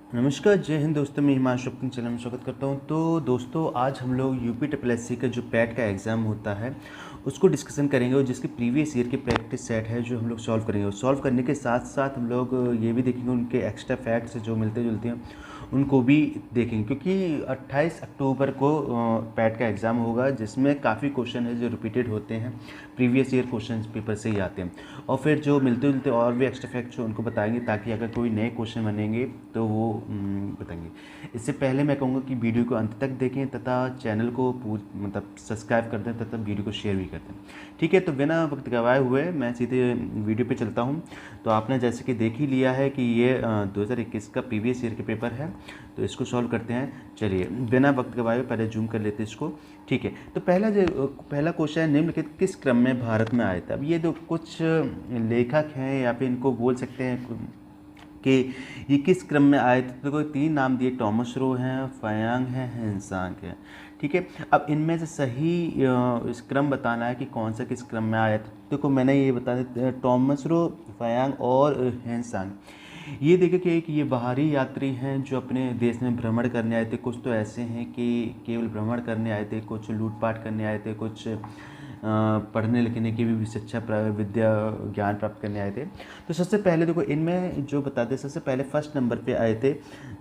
नमस्कार, जय हिंद दोस्तों। मैं हिमांशु अपने चैनल में स्वागत करता हूं। तो दोस्तों, आज हम लोग यूपी ट्रिपल एस सी का जो पैट का एग्ज़ाम होता है उसको डिस्कशन करेंगे और जिसके प्रीवियस ईयर के प्रैक्टिस सेट है जो हम लोग सॉल्व करेंगे। और सॉल्व करने के साथ साथ हम लोग ये भी देखेंगे उनके एक्स्ट्रा फैक्ट्स जो मिलते जुलते हैं उनको भी देखेंगे, क्योंकि 28 अक्टूबर को पैट का एग्ज़ाम होगा जिसमें काफ़ी क्वेश्चन है जो रिपीटेड होते हैं, प्रीवियस ईयर क्वेश्चन पेपर से ही आते हैं। और फिर जो मिलते जुलते और भी एक्स्ट्रा फैक्ट्स उनको बताएंगे ताकि अगर कोई नए क्वेश्चन बनेंगे तो वो बताएंगे। इससे पहले मैं कहूँगा कि वीडियो को अंत तक देखें तथा चैनल को मतलब सब्सक्राइब कर दें तथा वीडियो को शेयर भी कर दें। ठीक है, तो बिना वक्त गवाए हुए मैं सीधे वीडियो पे चलता हूँ। तो आपने जैसे कि देख ही लिया है कि ये 2021 का प्रीवियस ईयर के पेपर है, तो इसको सॉल्व करते हैं। चलिए बिना वक्त गवाए हुए पहले जूम कर लेते हैं इसको। ठीक है, तो पहला क्वेश्चन है, निम्नलिखित किस क्रम में भारत में आए थे। अब ये जो कुछ लेखक हैं या फिर इनको बोल सकते हैं कि ये किस क्रम में आए थे, तो कोई 3 नाम दिए, टॉमस रो हैं, फयांग है, हेनसांग है। ठीक है, अब इनमें से सही इस क्रम बताना है कि कौन सा किस क्रम में आया था। देखो मैंने ये बता दिया, टॉमस रो, फयांग और हेनसांग। ये देखिए कि ये बाहरी यात्री हैं जो अपने देश में भ्रमण करने आए थे। कुछ तो ऐसे हैं कि केवल भ्रमण करने आए थे, कुछ लूटपाट करने आए थे, कुछ पढ़ने लिखने की भी शिक्षा विद्या ज्ञान प्राप्त करने आए थे। तो सबसे पहले देखो इनमें जो बताते हैं, सबसे पहले फर्स्ट नंबर पे आए थे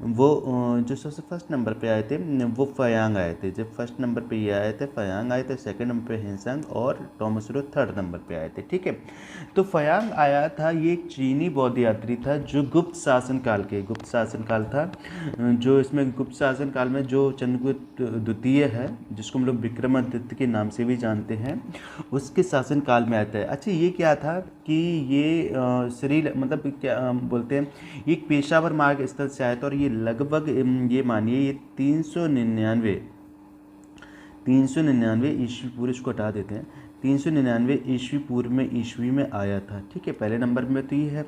वो जो सबसे फर्स्ट नंबर पे आए थे वो फयांग आए थे। जब फर्स्ट नंबर पे ये आए थे फयांग आए थे, सेकंड नंबर पे हेनसांग और टॉमस रो थर्ड नंबर पे आए थे। ठीक है, तो फयांग आया था, ये एक चीनी बौद्ध यात्री था जो गुप्त शासन काल था। जो इसमें गुप्त शासन काल में जो चंद्रगुप्त द्वितीय है, जिसको हम लोग विक्रमादित्य के नाम से भी जानते हैं, उसके शासन काल में आता है। अच्छा, ये क्या था कि ये मतलब क्या बोलते हैं, ये एक पेशावर मार्ग स्थल से आया था और ये लगभग ये मानिए ये 399 ईस्वी पूर्व, इसको हटा देते हैं, 399 ईस्वी पूर्व में ईस्वी में आया था। ठीक है, पहले नंबर में तो ये है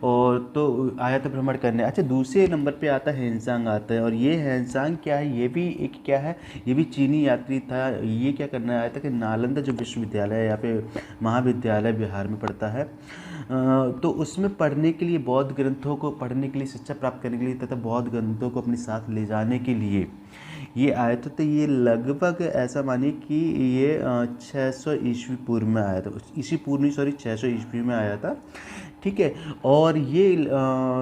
और तो आया था भ्रमण करने। अच्छा, दूसरे नंबर पे आता है हेनसांग आता है, और ये हेनसांग क्या है, ये भी एक क्या है, ये भी चीनी यात्री था। ये क्या करने आया था कि नालंदा जो विश्वविद्यालय है या फिर महाविद्यालय बिहार में पड़ता है, तो उसमें पढ़ने के लिए, बौद्ध ग्रंथों को पढ़ने के लिए, शिक्षा प्राप्त करने के लिए तथा बौद्ध ग्रंथों को अपने साथ ले जाने के लिए ये आया था। तो ये लगभग ऐसा मानिए कि ये 600 ईस्वी पूर्व में आया था, ईस्वी पूर्व नहीं सॉरी 600 ईस्वी में आया था। ठीक है, और ये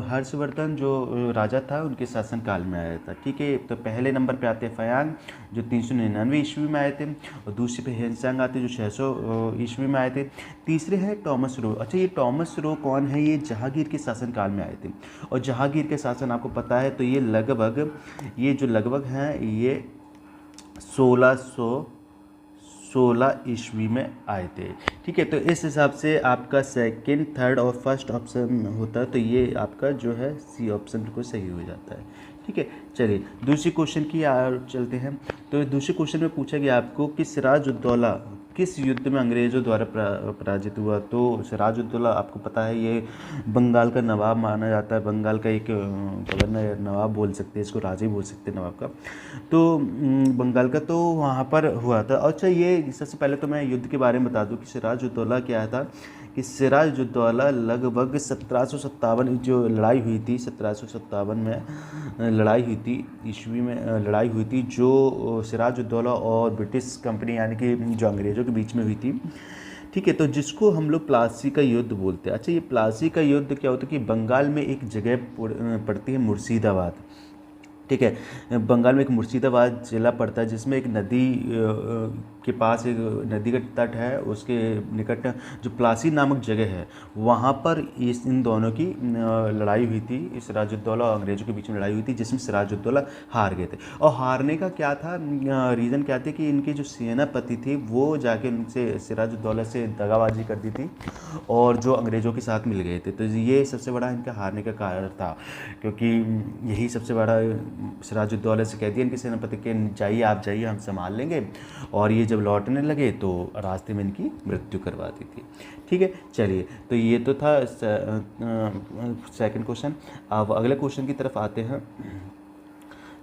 हर्षवर्धन जो राजा था उनके शासनकाल में आया था। ठीक है, तो पहले नंबर पे आते हैं फयांग जो 399 ईस्वी में आए थे, और दूसरे पे हेनसांग आते जो 600 ईस्वी में आए थे। तीसरे है टॉमस रो। अच्छा, ये टॉमस रो कौन है, ये जहांगीर के शासनकाल में आए थे, और जहांगीर के शासन आपको पता है, तो ये लगभग हैं ये 1616 ईस्वी में आए थे। ठीक है, तो इस हिसाब से आपका सेकंड, थर्ड और फर्स्ट ऑप्शन होता है, तो ये आपका जो है सी ऑप्शन को सही हो जाता है। ठीक है, चलिए दूसरी क्वेश्चन की चलते हैं। तो दूसरे क्वेश्चन में पूछा गया आपको कि सिराजुद्दौला किस युद्ध में अंग्रेज़ों द्वारा पराजित हुआ। तो सिराजुद्दौला आपको पता है ये बंगाल का नवाब माना जाता है, बंगाल का एक गवर्नर, नवाब बोल सकते हैं इसको, राजा ही बोल सकते हैं नवाब का। तो बंगाल का तो वहाँ पर हुआ था। अच्छा, ये सबसे पहले तो मैं युद्ध के बारे में बता दूं कि सिराजुद्दौला क्या था, कि सिराजुद्दौला लगभग 1757 जो लड़ाई हुई थी, 1757 में लड़ाई हुई थी, ईस्वी में लड़ाई हुई थी, जो सिराजुद्दौला और ब्रिटिश कंपनी यानी कि जो अंग्रेज़ों के बीच में हुई थी। ठीक है, तो जिसको हम लोग प्लासी का युद्ध बोलते हैं। अच्छा, ये प्लासी का युद्ध क्या होता है कि बंगाल में एक जगह पड़ती है मुर्शिदाबाद। ठीक है, बंगाल में एक मुर्शिदाबाद ज़िला पड़ता है जिसमें एक नदी के पास एक नदी का तट है, उसके निकट जो प्लासी नामक जगह है, वहाँ पर इन दोनों की लड़ाई हुई थी। सिराजुद्दौला और अंग्रेज़ों के बीच में लड़ाई हुई थी जिसमें सिराजुद्दौला हार गए थे। और हारने का क्या था, रीज़न क्या थे कि इनके जो सेनापति थे वो जाके उनसे सिराजुद्दौला से दगाबाजी कर दी थी और जो अंग्रेज़ों के साथ मिल गए थे। तो ये सबसे बड़ा इनका हारने का कारण था, क्योंकि यही सबसे बड़ा, सिराजुद्दौला से कह दिया इनके सेनापति के जाइए, आप जाइए, हम संभाल लेंगे, और ये जब लौटने लगे तो रास्ते में इनकी मृत्यु करवा दी थी। ठीक है, चलिए, तो ये तो था सेकंड क्वेश्चन। अब अगले क्वेश्चन की तरफ आते हैं।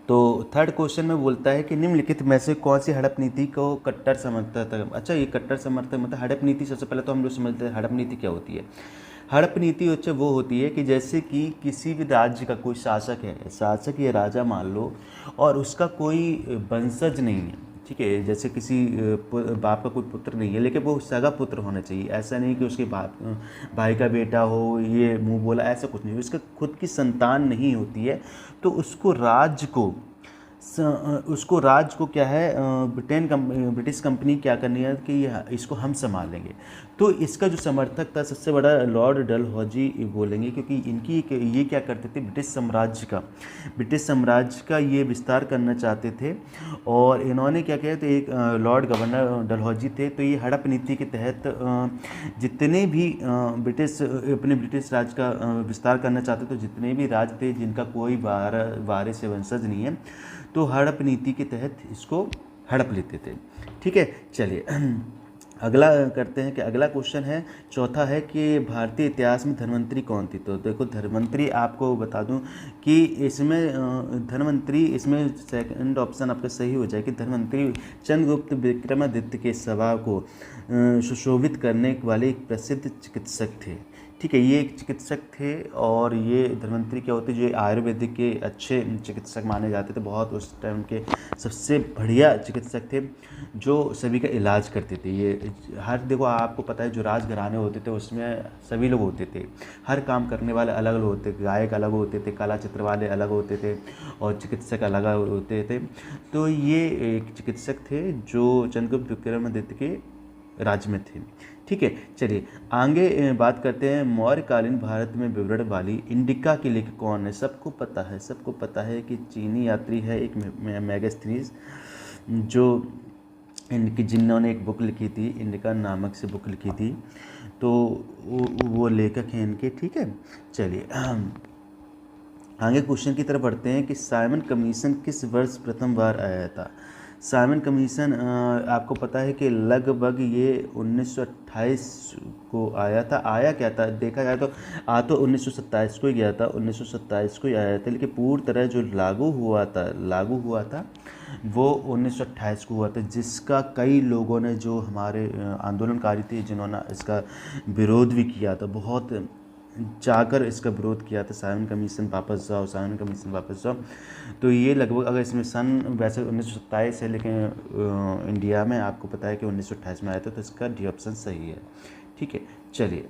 तो थर्ड क्वेश्चन में बोलता है कि निम्नलिखित में से कौन सी हड़प नीति को कट्टर समर्थक था। अच्छा, ये कट्टर समर्थक मतलब हड़प नीति, सबसे पहले तो हम लोग समझते हैं हड़प नीति क्या होती है। हड़प नीति वो होती है कि जैसे कि किसी भी राज्य का कोई शासक है, शासक या राजा मान लो, और उसका कोई वंशज नहीं है, ठीक है, जैसे किसी बाप का कोई पुत्र नहीं है, लेकिन वो सगा पुत्र होना चाहिए। ऐसा नहीं कि उसके बाप भाई का बेटा हो, ये मुंह बोला, ऐसा कुछ नहीं, उसका खुद की संतान नहीं होती है, तो उसको राज्य को क्या है, ब्रिटिश कंपनी क्या करनी है कि इसको हम संभाल लेंगे। तो इसका जो समर्थक था सबसे बड़ा लॉर्ड डलहौजी बोलेंगे, क्योंकि ये क्या करते थे, ब्रिटिश साम्राज्य का ये विस्तार करना चाहते थे। और इन्होंने क्या किया, तो एक लॉर्ड गवर्नर डलहौजी थे, तो ये हड़प नीति के तहत जितने भी ब्रिटिश राज का विस्तार करना चाहते, तो जितने भी राज्य थे जिनका कोई वारिस वंशज नहीं है, तो हड़प नीति के तहत इसको हड़प लेते थे। ठीक है, चलिए अगला करते हैं कि अगला क्वेश्चन है, चौथा है कि भारतीय इतिहास में धन्वंतरी कौन थी। तो देखो धन्वंतरी आपको बता दूं कि इसमें सेकंड ऑप्शन आपका सही हो जाए कि धन्वंतरी चंद्रगुप्त विक्रमादित्य के सभा को सुशोभित करने वाले एक प्रसिद्ध चिकित्सक थे। ठीक है, ये एक चिकित्सक थे, और ये धन्वंतरी क्या होते, जो आयुर्वेदिक के अच्छे चिकित्सक माने जाते थे, बहुत उस टाइम के सबसे बढ़िया चिकित्सक थे जो सभी का इलाज करते थे। ये देखो आपको पता है जो राजघराने होते थे उसमें सभी लोग होते थे, हर काम करने वाले अलग अलग होते थे, गायक अलग होते थे, कला चित्र वाले अलग होते थे, और चिकित्सक अलग होते थे। तो ये एक चिकित्सक थे जो चंद्रगुप्त विक्रमादित्य के राज्य में थे। ठीक है, चलिए आगे बात करते हैं, मौर्यकालीन भारत में विवरण वाली इंडिका के लेखक कौन है। सबको पता है कि चीनी यात्री है एक मेगास्थनीज, जो जिन्होंने एक बुक लिखी थी, इंडिका नामक से बुक लिखी थी, तो वो लेखक हैं इनके। ठीक है, चलिए आगे क्वेश्चन की तरफ बढ़ते हैं कि साइमन कमीशन किस वर्ष प्रथम बार आया था। साइमन कमीशन आपको पता है कि लगभग ये 1928 को आया था। आया क्या था देखा जाए तो 1927 को ही गया था, 1927 को ही आया था, लेकिन पूरी तरह जो लागू हुआ था वो 1928 को हुआ था, जिसका कई लोगों ने, जो हमारे आंदोलनकारी थे, जिन्होंने इसका विरोध भी किया था, बहुत जाकर इसका विरोध किया था, साइमन कमीशन वापस जाओ। तो ये लगभग, अगर इसमें सन वैसे 1927 है, लेकिन इंडिया में आपको पता है कि 1928 में आया था, तो इसका डी ऑप्शन सही है। ठीक है, चलिए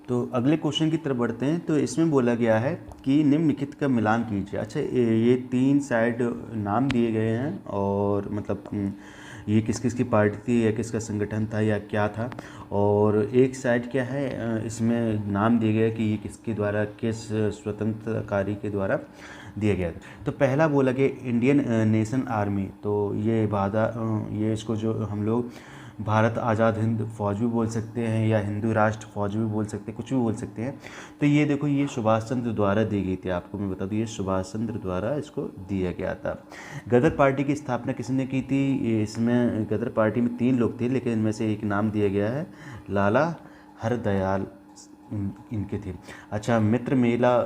तो अगले क्वेश्चन की तरफ बढ़ते हैं। तो इसमें बोला गया है कि निम्नलिखित का मिलान कीजिए। अच्छा, ये 3 साइड नाम दिए गए हैं, और मतलब ये किस किस की पार्टी थी या किसका संगठन था या क्या था, और एक साइड क्या है, इसमें नाम दिए गया कि ये किसके द्वारा, किस स्वतंत्रकारी के द्वारा दिया गया था। तो पहला बोला गया इंडियन नेशन आर्मी, तो ये इसको जो हम लोग भारत आज़ाद हिंद फौज भी बोल सकते हैं, या हिंदू राष्ट्र फौज भी बोल सकते हैं, कुछ भी बोल सकते हैं। तो ये देखो, ये सुभाष चंद्र द्वारा दी गई थी, आपको मैं बता दूँ, ये सुभाष चंद्र द्वारा इसको दिया गया था। गदर पार्टी की स्थापना किसने की थी। इसमें गदर पार्टी में 3 लोग थे, लेकिन इनमें से एक नाम दिया गया है, लाला हरदयाल इनके थे। अच्छा, मित्र मेला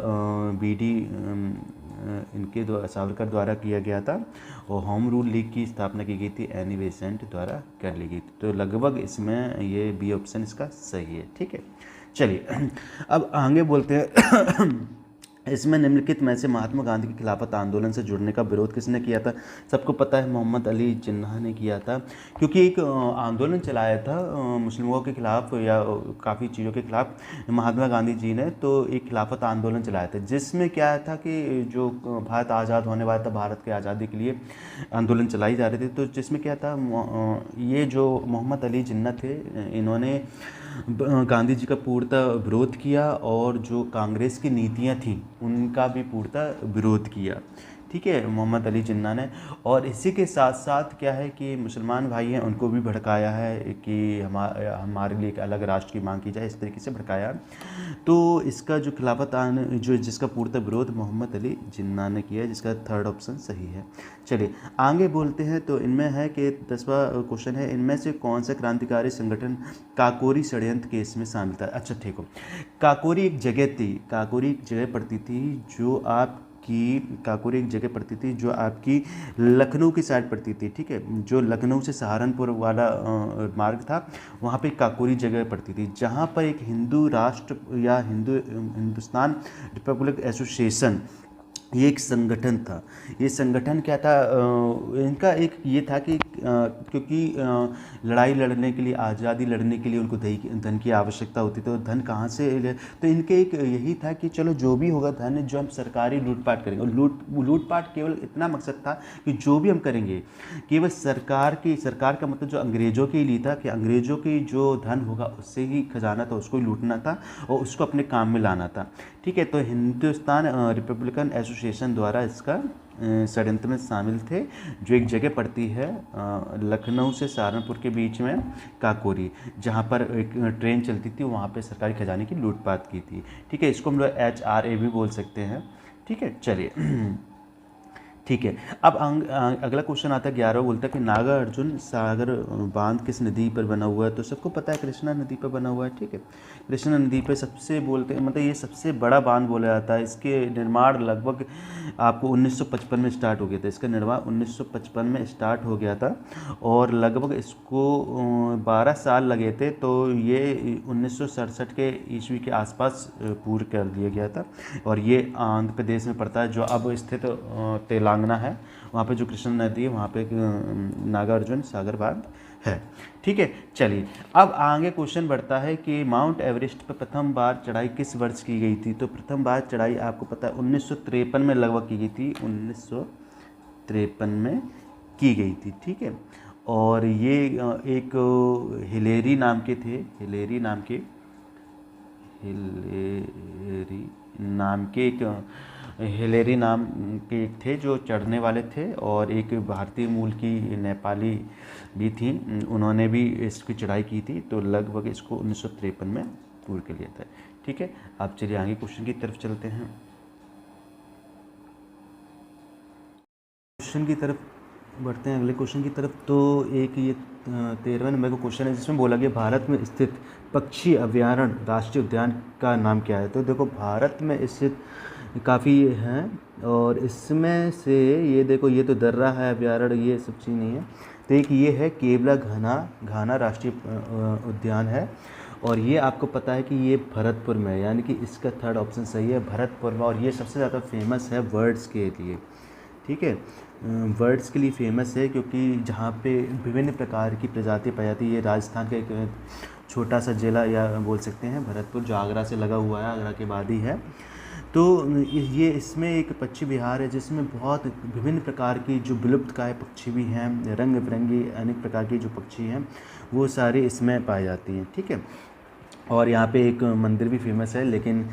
बीडी इनके सावरकर द्वारा किया गया था, और होम रूल लीग की स्थापना की गई थी एनी बेसेंट द्वारा कर ली गई थी। तो लगभग इसमें ये बी ऑप्शन इसका सही है। ठीक है, चलिए अब आगे बोलते हैं इसमें निम्नलिखित में से महात्मा गांधी के खिलाफत आंदोलन से जुड़ने का विरोध किसने किया था। सबको पता है मोहम्मद अली जिन्ना ने किया था, क्योंकि एक आंदोलन चलाया था मुस्लिमों के खिलाफ या काफ़ी चीज़ों के खिलाफ महात्मा गांधी जी ने, तो एक खिलाफत आंदोलन चलाया था, जिसमें क्या था कि जो भारत आज़ाद होने वाला था, भारत के आज़ादी के लिए आंदोलन चलाई जा रही थी, तो जिसमें क्या था, ये जो मोहम्मद अली जिन्ना थे, इन्होंने गांधी जी का पूर्णतः विरोध किया, और जो कांग्रेस की नीतियां थीं उनका भी पूर्णतः विरोध किया। ठीक है, मोहम्मद अली जिन्ना ने। और इसी के साथ साथ क्या है कि मुसलमान भाई हैं, उनको भी भड़काया है कि हमारे लिए एक अलग राष्ट्र की मांग की जाए, इस तरीके से भड़काया। तो इसका जो खिलाफत जिसका पूर्णतः विरोध मोहम्मद अली जिन्ना ने किया, जिसका थर्ड ऑप्शन सही है। चलिए आगे बोलते हैं। तो इनमें है कि 10वां क्वेश्चन है, इनमें से कौन सा क्रांतिकारी संगठन काकोरी षड्यंत्र केस में शामिल था। अच्छा ठीक हो, काकोरी एक जगह पड़ती थी जो काकोरी एक जगह पड़ती थी जो आपकी लखनऊ की साइड पड़ती थी, ठीक है, जो लखनऊ से सहारनपुर वाला मार्ग था, वहाँ पे काकोरी जगह पड़ती थी, जहाँ पर एक हिंदू राष्ट्र या हिंदुस्तान रिपब्लिक एसोसिएशन, ये एक संगठन था। ये संगठन क्या था, इनका एक ये था कि क्योंकि लड़ाई लड़ने के लिए, आज़ादी लड़ने के लिए उनको धन की आवश्यकता होती, तो धन कहाँ से, तो इनके एक यही था कि चलो जो भी होगा धन, जो हम सरकारी लूटपाट करेंगे। और लूटपाट केवल इतना मकसद था कि जो भी हम करेंगे केवल सरकार का मतलब जो अंग्रेज़ों के लिए था, कि अंग्रेज़ों की जो धन होगा उससे ही खजाना था, उसको ही लूटना था और उसको अपने काम में लाना था, ठीक है। तो हिंदुस्तान रिपब्लिकन एसोसिएशन द्वारा इसका षड्यंत्र में शामिल थे, जो एक जगह पड़ती है लखनऊ से सहारनपुर के बीच में, काकोरी, जहाँ पर एक ट्रेन चलती थी, वहाँ पे सरकारी खजाने की लूटपाट की थी, ठीक है। इसको हम लोग HRA भी बोल सकते हैं, ठीक है। चलिए ठीक है, अब अगला क्वेश्चन आता है 11, बोलता है कि नागार्जुन सागर बांध किस नदी पर बना हुआ है। तो सबको पता है कृष्णा नदी पर बना हुआ है, ठीक है। कृष्णा नदी पर सबसे बोलते हैं, मतलब ये सबसे बड़ा बांध बोला जाता है। इसके निर्माण लगभग आपको 1955 में स्टार्ट हो गया था। इसका निर्माण 1955 में स्टार्ट हो गया था और लगभग इसको 12 साल लगे थे। तो ये 1967 के ईस्वी के आसपास पूर्ण कर दिया गया था और ये आंध्र प्रदेश में पड़ता है, जो अब स्थित तेलंगाना है। वहाँ पे जो कृष्णा नदी है, वहाँ पे नागार्जुन सागर बांध है, ठीक है। चलिए अब आगे क्वेश्चन बढ़ता है कि माउंट एवरेस्ट पर प्रथम बार चढ़ाई किस वर्ष की गई थी। तो प्रथम बार चढ़ाई आपको पता है 1953 में लगभग की गई थी, 1953 में की गई थी, ठीक है। और ये एक हिलेरी नाम के थे, हिलेरी नाम के एक थे जो चढ़ने वाले थे, और एक भारतीय मूल की नेपाली भी थी, उन्होंने भी इसकी चढ़ाई की थी। तो लगभग इसको 1953 में पूर्ण कर लिया था, ठीक है। आप चलिए आगे क्वेश्चन की तरफ चलते हैं। क्वेश्चन की तरफ बढ़ते हैं, अगले क्वेश्चन की तरफ। तो एक ये 13वें नंबर का क्वेश्चन है, जिसमें बोला गया भारत में स्थित पक्षी अभयारण्य राष्ट्रीय उद्यान का नाम क्या है। तो देखो भारत में स्थित काफ़ी हैं और इसमें से ये देखो, ये तो दर्रा है अभयारण्य, ये सब चीज़ नहीं है। तो एक ये है केवला घाना राष्ट्रीय उद्यान है, और ये आपको पता है कि ये भरतपुर में है, यानी कि इसका थर्ड ऑप्शन सही है, भरतपुर में। और ये सबसे ज़्यादा फेमस है बर्ड्स के लिए, ठीक है, बर्ड्स के लिए फेमस है, क्योंकि जहाँ पे विभिन्न प्रकार की प्रजाति पाई जाती है। ये राजस्थान का एक छोटा सा जिला या बोल सकते हैं भरतपुर, जो आगरा से लगा हुआ है, आगरा के बाद ही है। तो ये इसमें एक पक्षी विहार है जिसमें बहुत विभिन्न प्रकार की जो विलुप्तप्राय पक्षी भी हैं, रंग बिरंगी अनेक प्रकार की जो पक्षी हैं वो सारे इसमें पाई जाती हैं, ठीक है। और यहाँ पे एक मंदिर भी फेमस है, लेकिन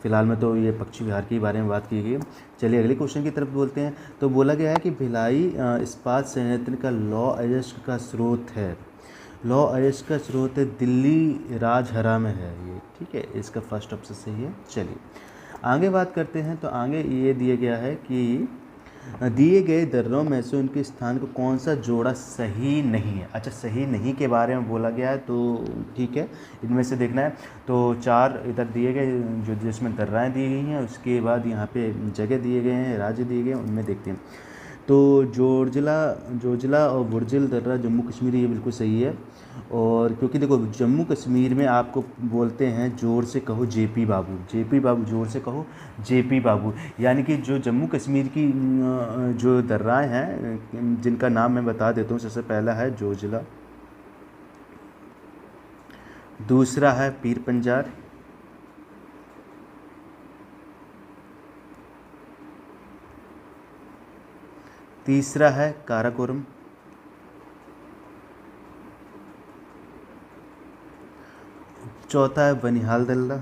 फ़िलहाल में तो ये पक्षी विहार के बारे में बात की गई। चलिए अगले क्वेश्चन की तरफ बोलते हैं। तो बोला गया है कि भिलाई इस्पात संयंत्र का लौह अयस्क का स्रोत है, लौह अयस्क का स्रोत है दिल्ली राजहरा में है ये, ठीक है। इसका फर्स्ट ऑप्शन सही है। चलिए आगे बात करते हैं। तो आगे ये दिया गया है कि दिए गए दर्रों में से उनके स्थान को कौन सा जोड़ा सही नहीं है। अच्छा, सही नहीं के बारे में बोला गया है, तो ठीक है, इनमें से देखना है। तो 4 इधर दिए गए जो जिसमें दर्राएँ दी गई हैं, उसके बाद यहाँ पे जगह दिए गए हैं, राज्य दिए गए हैं, उनमें देखते हैं। तो जोजिला और बुर्जिल दर्रा जम्मू कश्मीर, ये बिल्कुल सही है। और क्योंकि देखो जम्मू कश्मीर में आपको बोलते हैं जोर से कहो जेपी बाबू, जेपी बाबू, जोर से कहो जेपी बाबू, यानी कि जो जम्मू कश्मीर की जो दर्राएँ हैं जिनका नाम मैं बता देता हूँ। सबसे पहला है जोजिला, दूसरा है पीर पंजार, तीसरा है काराकोरम, चौथा है बनिहाल दल्ला,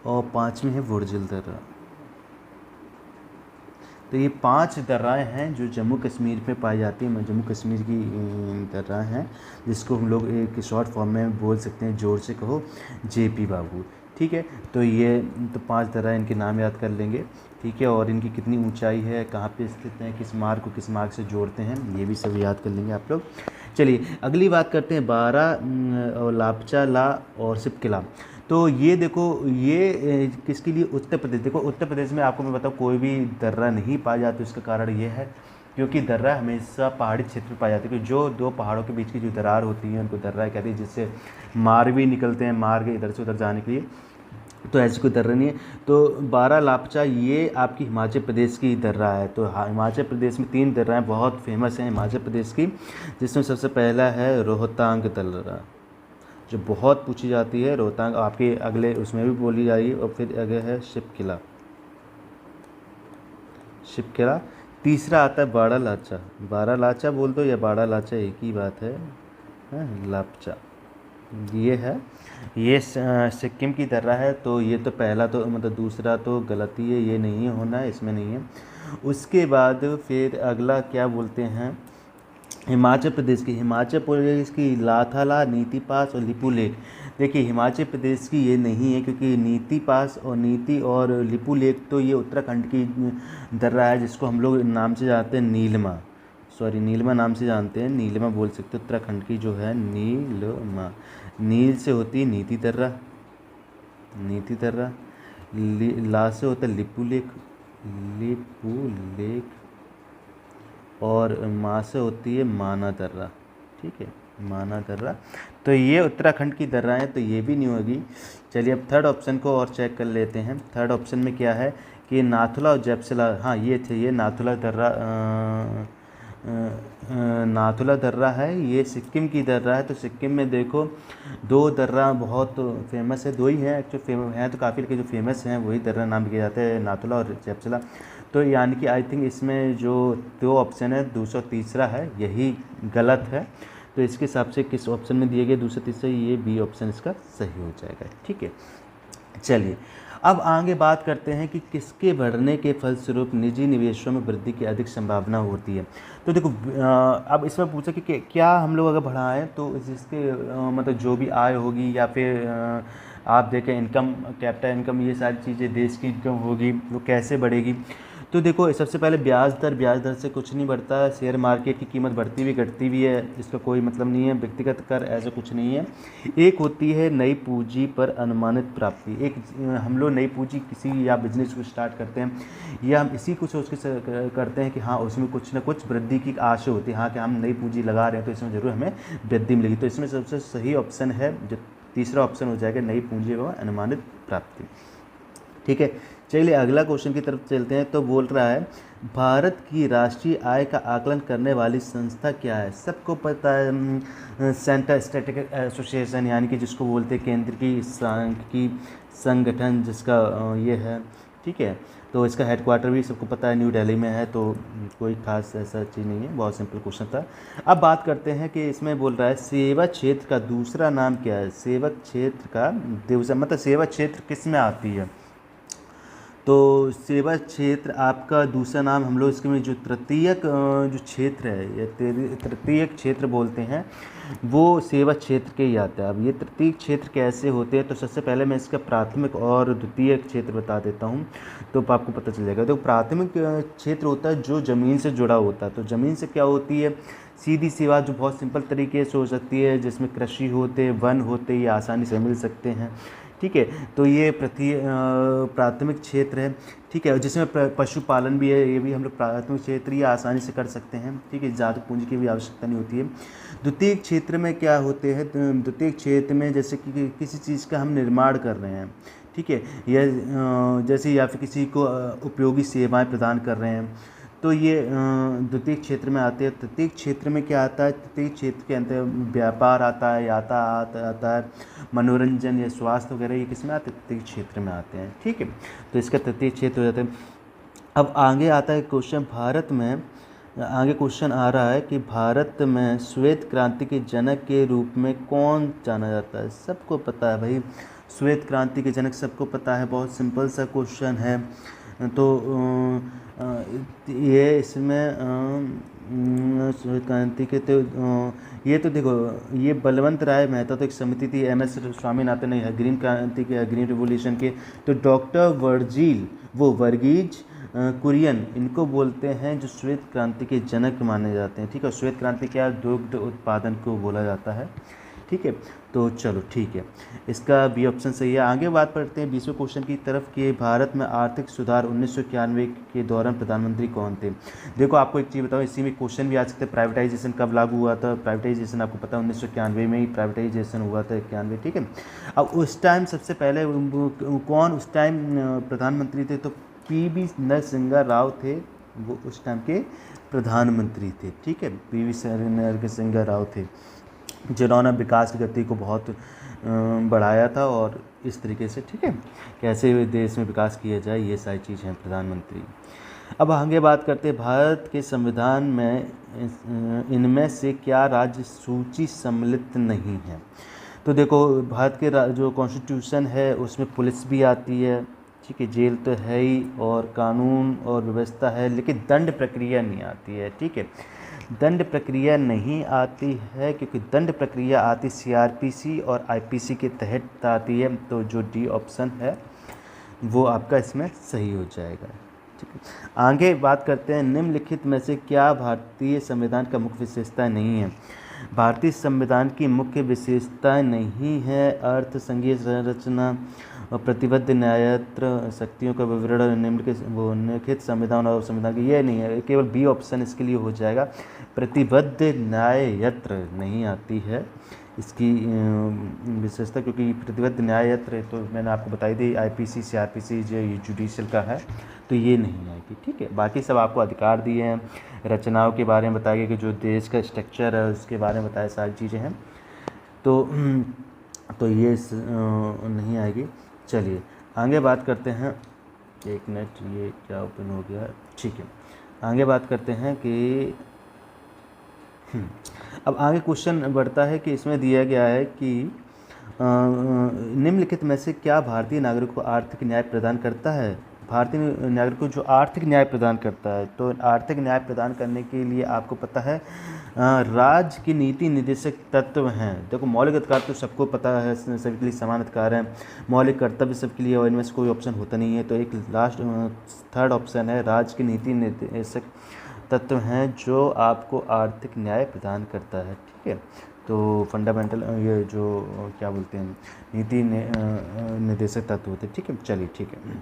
और 5वीं है बुर्जिल दर्रा। तो ये 5 दर्राएँ हैं जो जम्मू कश्मीर में पाई जाती हैं, जम्मू कश्मीर की दर्राएँ हैं, जिसको हम लोग एक शॉर्ट फॉर्म में बोल सकते हैं, जोर से कहो जेपी बाबू, ठीक है। तो ये तो 5 दर्राएँ, इनके नाम याद कर लेंगे, ठीक है। और इनकी कितनी ऊंचाई है, कहाँ पे स्थित हैं, किस मार्ग को किस मार्ग से जोड़ते हैं, ये भी सब याद कर लेंगे आप लोग, चलिए अगली बात करते हैं बारा और लापचा ला और सिपकिला। तो ये देखो ये किसके लिए, उत्तर प्रदेश। देखो उत्तर प्रदेश में आपको मैं बताऊँ कोई भी दर्रा नहीं पाया जाता। इसका कारण ये है क्योंकि दर्रा हमेशा पहाड़ी क्षेत्र में पाया जाता है, क्योंकि जो दो पहाड़ों के बीच की जो दरार होती है उनको दर्रा कहते हैं, जिससे मार्ग भी निकलते हैं, मार्ग इधर से उधर जाने के लिए। तो ऐसी कोई दर्रा नहीं है। तो बारा लापचा ये आपकी हिमाचल प्रदेश की दर्रा है। तो हिमाचल प्रदेश में 3 दर्राएँ बहुत फेमस हैं हिमाचल प्रदेश की, जिसमें सबसे पहला है रोहतांग दर्रा, जो बहुत पूछी जाती है। रोहतांग आपके अगले उसमें भी बोली जा रही है। और फिर आगे है शिपकिला, शिपकिला। तीसरा आता है बाड़ा लाचा, बाड़ा लाचा बोल दो या बाड़ा लाचा एक ही बात है, लापचा। ये है, ये सिक्किम की दर्रा है। तो ये तो पहला तो मतलब दूसरा तो गलती है, ये नहीं होना है, इसमें नहीं है। उसके बाद फिर अगला क्या बोलते हैं, हिमाचल प्रदेश की लाथाला, नीति पास और लिपू लेक। देखिए हिमाचल प्रदेश की ये नहीं है, क्योंकि नीति पास और लिपू लेक तो ये उत्तराखंड की दर्रा है, जिसको हम लोग नाम से जानते हैं नीलमा, नीलमा नाम से जानते हैं, नीलमा बोल सकते हैं। उत्तराखंड की जो है नीलमा, नील से होती है नीति दर्रा, नीति दर्रा। ला से होता है लिपू लेक, लिपू लेक। और माँ से होती है माना दर्रा, ठीक है, माना दर्रा। तो ये उत्तराखंड की दर्रा है, तो ये भी नहीं होगी। चलिए अब थर्ड ऑप्शन को और चेक कर लेते हैं। थर्ड ऑप्शन में क्या है कि नाथुला और जेप्सिला, हाँ ये थे, ये नाथुला दर्रा, नाथुला दर्रा है, ये सिक्किम की दर्रा है। तो सिक्किम में देखो 2 दर्रा बहुत फेमस है, 2 ही हैं एक्चुअली, फेमस हैं तो काफ़ी, लेकिन जो फेमस हैं वही दर्रा नाम दिए जाते हैं, नाथुला और जेप्सिला। तो यानी कि आई थिंक इसमें जो 2 ऑप्शन है, दूसरा तीसरा है, यही गलत है। तो इसके हिसाब से किस ऑप्शन में दिए गए दूसरा तीसरा, ये बी ऑप्शन इसका सही हो जाएगा, ठीक है। चलिए अब आगे बात करते हैं कि किसके बढ़ने के फलस्वरूप निजी निवेशों में वृद्धि की अधिक संभावना होती है। तो देखो अब इसमें पूछा कि क्या हम लोग अगर बढ़ाएं तो जिसके मतलब जो भी आय होगी या फिर आप देखें इनकम, कैपिटल इनकम, ये सारी चीज़ें, देश की इनकम होगी वो कैसे बढ़ेगी। तो देखो सबसे पहले ब्याज दर से कुछ नहीं बढ़ता है। शेयर मार्केट की कीमत बढ़ती भी घटती भी है, इसका कोई मतलब नहीं है। व्यक्तिगत कर ऐसा कुछ नहीं है। एक होती है नई पूंजी पर अनुमानित प्राप्ति। एक हम लोग नई पूंजी किसी या बिजनेस को स्टार्ट करते हैं या हम इसी को सोच के करते हैं कि हाँ उसमें कुछ ना कुछ वृद्धि की आशा होती है, हाँ कि हम नई पूंजी लगा रहे हैं तो इसमें ज़रूर हमें वृद्धि मिलेगी। तो इसमें सबसे सही ऑप्शन है जो तीसरा ऑप्शन हो जाएगा, नई पूंजी व अनुमानित प्राप्ति, ठीक है। चलिए अगला क्वेश्चन की तरफ चलते हैं। तो बोल रहा है भारत की राष्ट्रीय आय का आकलन करने वाली संस्था क्या है। सबको पता है सेंट्रल स्टैटिस्टिक्स एसोसिएशन, यानी कि जिसको बोलते हैं केंद्र की सांख्यिकी संगठन, जिसका ये है, ठीक है। तो इसका हेडक्वार्टर भी सबको पता है न्यू दिल्ली में है, तो कोई खास ऐसा चीज़ नहीं है, बहुत सिंपल क्वेश्चन था। अब बात करते हैं कि इसमें बोल रहा है सेवा क्षेत्र का दूसरा नाम क्या है। सेवक क्षेत्र का दूसरा मतलब सेवा क्षेत्र किस में आती है। तो सेवा क्षेत्र आपका दूसरा नाम हम लोग इसके में जो तृतीयक जो क्षेत्र है या तृतीयक क्षेत्र बोलते हैं, वो सेवा क्षेत्र के ही आता है। अब ये तृतीयक क्षेत्र कैसे होते हैं, तो सबसे पहले मैं इसका प्राथमिक और द्वितीयक क्षेत्र बता देता हूँ तो आपको पता चल जाएगा। तो प्राथमिक क्षेत्र होता है जो ज़मीन से जुड़ा होता है। तो ज़मीन से क्या होती है, सीधी सेवा जो बहुत सिंपल तरीके से हो सकती है, जिसमें कृषि होते, वन होते, ये आसानी से मिल सकते हैं, ठीक है। तो ये प्राथमिक क्षेत्र है, ठीक है। जिसमें पशुपालन भी है, ये भी हम लोग प्राथमिक क्षेत्र ही आसानी से कर सकते हैं, ठीक है, ज़्यादा पूंजी की भी आवश्यकता नहीं होती है। द्वितीय क्षेत्र में क्या होते हैं, द्वितीय क्षेत्र में जैसे कि किसी चीज़ का हम निर्माण कर रहे हैं, ठीक है, या जैसे या फिर किसी को उपयोगी सेवाएं प्रदान कर रहे हैं, तो ये द्वितीय क्षेत्र में आते हैं। तृतीय क्षेत्र में क्या आता है, तृतीय क्षेत्र के अंदर व्यापार आता है, यातायात आता है, मनोरंजन या स्वास्थ्य वगैरह, ये किस में आते हैं, तृतीय क्षेत्र में आते हैं, ठीक है। तो इसका तृतीय क्षेत्र हो जाता है। अब आगे आता है क्वेश्चन, भारत में आगे क्वेश्चन आ रहा है कि भारत में श्वेत क्रांति के जनक के रूप में कौन जाना जाता है। सबको पता है भाई, श्वेत क्रांति के जनक सबको पता है, बहुत सिंपल सा क्वेश्चन है। तो ये इसमें श्वेत क्रांति के तो ये तो देखो, ये बलवंत राय मेहता तो एक समिति थी, MS स्वामीनाथन ने ग्रीन क्रांति के, ग्रीन रिवोल्यूशन के। तो डॉक्टर वर्जील वो वर्गीज कुरियन, इनको बोलते हैं जो श्वेत क्रांति के जनक माने जाते हैं। ठीक है, श्वेत क्रांति क्या दुग्ध उत्पादन को बोला जाता है। ठीक है, तो चलो ठीक है, इसका बी ऑप्शन सही है। आगे बात करते हैं 20वें क्वेश्चन की तरफ कि भारत में आर्थिक सुधार 1991 के दौरान प्रधानमंत्री कौन थे। देखो आपको एक चीज़ बताओ, इसी में क्वेश्चन भी आ सकते हैं, प्राइवेटाइजेशन कब लागू हुआ था। प्राइवेटाइजेशन आपको पता है 1991 में ही प्राइवेटाइजेशन हुआ था, 91। ठीक है, अब उस टाइम सबसे पहले कौन उस टाइम प्रधानमंत्री थे, तो पी.वी. नरसिम्हा राव थे, वो उस टाइम के प्रधानमंत्री थे। ठीक है, पी.वी. नरसिम्हा राव थे, जिन्होंने विकास की गति को बहुत बढ़ाया था और इस तरीके से। ठीक है, कैसे देश में विकास किया जाए, ये सारी चीज़ हैं प्रधानमंत्री। अब आगे बात करते हैं भारत के संविधान में इनमें से क्या राज्य सूची सम्मिलित नहीं है। तो देखो भारत के जो कॉन्स्टिट्यूशन है उसमें पुलिस भी आती है। ठीक है, जेल तो है ही, और कानून और व्यवस्था है, लेकिन दंड प्रक्रिया नहीं आती है। ठीक है, दंड प्रक्रिया नहीं आती है क्योंकि दंड प्रक्रिया आती सीआरपीसी और आईपीसी के तहत आती है। तो जो डी ऑप्शन है वो आपका इसमें सही हो जाएगा। ठीक है, आगे बात करते हैं निम्नलिखित में से क्या भारतीय संविधान का मुख्य विशेषता नहीं है। भारतीय संविधान की मुख्य विशेषताएं नहीं है अर्थ संघीय संरचना और प्रतिबद्ध न्यायत्र शक्तियों का विवरण निम्नलिखित संविधान और संविधान की, ये नहीं है, केवल बी ऑप्शन इसके लिए हो जाएगा। प्रतिबद्ध न्यायत्र नहीं आती है इसकी विशेषता, क्योंकि प्रतिबद्ध न्यायत्र तो मैंने आपको बताई थी आईपीसी सीआरपीसी जो जुडिशियल का है, तो ये नहीं आएगी। ठीक है, बाकी सब आपको अधिकार दिए हैं, रचनाओं के बारे में बताया गया कि जो देश का स्ट्रक्चर है उसके बारे में बताया, सारी चीज़ें हैं, तो ये नहीं आएगी। चलिए आगे बात करते हैं, एक मिनट, ये क्या ओपन हो गया है। ठीक है, आगे बात करते हैं कि अब आगे क्वेश्चन बढ़ता है कि इसमें दिया गया है कि निम्नलिखित में से क्या भारतीय नागरिक को आर्थिक न्याय प्रदान करता है। भारतीय नागरिक को जो आर्थिक न्याय प्रदान करता है, तो आर्थिक न्याय प्रदान करने के लिए आपको पता है राज्य की नीति निर्देशक तत्व हैं। देखो मौलिक अधिकार तो सबको पता है, सभी के लिए समान अधिकार हैं, मौलिक कर्तव्य सबके लिए, और इनमें से कोई ऑप्शन होता नहीं है। तो एक लास्ट थर्ड ऑप्शन है, राज्य की नीति निर्देशक तत्व हैं जो आपको आर्थिक न्याय प्रदान करता है। ठीक है, तो फंडामेंटल ये जो क्या बोलते हैं नीति निर्देशक तत्व होते हैं। ठीक है, चलिए ठीक है,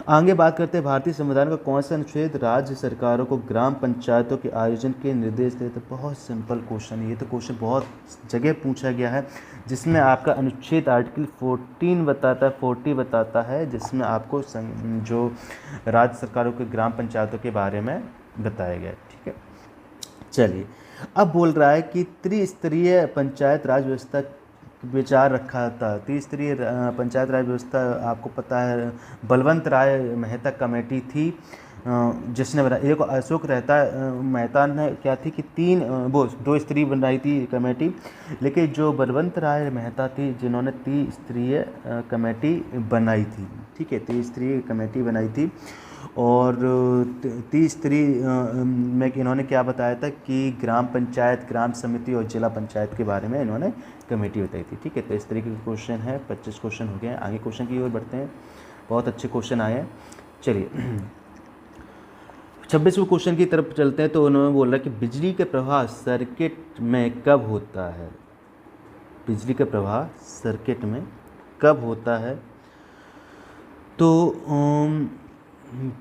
आगे बात करते हैं भारतीय संविधान का कौन सा अनुच्छेद राज्य सरकारों को ग्राम पंचायतों के आयोजन के निर्देश देते। बहुत सिंपल क्वेश्चन है ये, तो क्वेश्चन बहुत जगह पूछा गया है, जिसमें आपका अनुच्छेद आर्टिकल 14 बताता है, 40 बताता है, जिसमें आपको जो राज्य सरकारों के ग्राम पंचायतों के बारे में बताया गया है। ठीक है, चलिए अब बोल रहा है कि त्रिस्तरीय पंचायत राज व्यवस्था विचार रखा था। त्रिस्तरीय पंचायत राज व्यवस्था आपको पता है बलवंत राय मेहता कमेटी थी जिसने बनाई। देखो अशोक मेहता ने क्या थी कि वो 2 स्तरीय बनाई थी कमेटी, लेकिन जो बलवंत राय मेहता थी जिन्होंने त्रिस्तरीय कमेटी बनाई थी। ठीक है, त्रिस्तरीय कमेटी बनाई थी, और त्रिस्तरीय में इन्होंने क्या बताया था कि ग्राम पंचायत, ग्राम समिति और जिला पंचायत के बारे में इन्होंने कमेटी बताई थी। ठीक है, तो इस तरीके के क्वेश्चन है, 25 क्वेश्चन हो गए हैं। आगे क्वेश्चन की ओर बढ़ते हैं, बहुत अच्छे क्वेश्चन आए हैं। चलिए 26वें क्वेश्चन की तरफ चलते हैं। तो उन्होंने बोला कि बिजली का प्रवाह सर्किट में कब होता है। बिजली का प्रवाह सर्किट में कब होता है, तो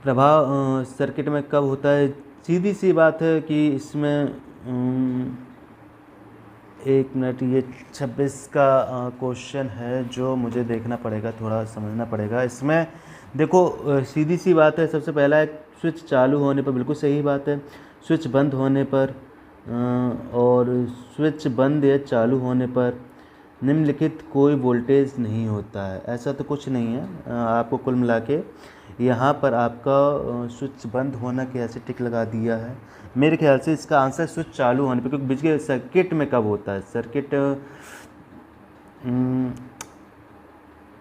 प्रवाह सर्किट में कब होता है, सीधी सी बात है कि इसमें एक मिनट, ये 26 का क्वेश्चन है जो मुझे देखना पड़ेगा, थोड़ा समझना पड़ेगा। इसमें देखो सीधी सी बात है, सबसे पहला है स्विच चालू होने पर, बिल्कुल सही बात है, स्विच बंद होने पर और स्विच बंद या चालू होने पर निम्नलिखित कोई वोल्टेज नहीं होता है। ऐसा तो कुछ नहीं है। आपको कुल मिला के यहाँ पर आपका स्विच बंद होना के ऐसे टिक लगा दिया है। मेरे ख्याल से इसका आंसर स्विच चालू होने पर, क्योंकि बिजली सर्किट में कब होता है, सर्किट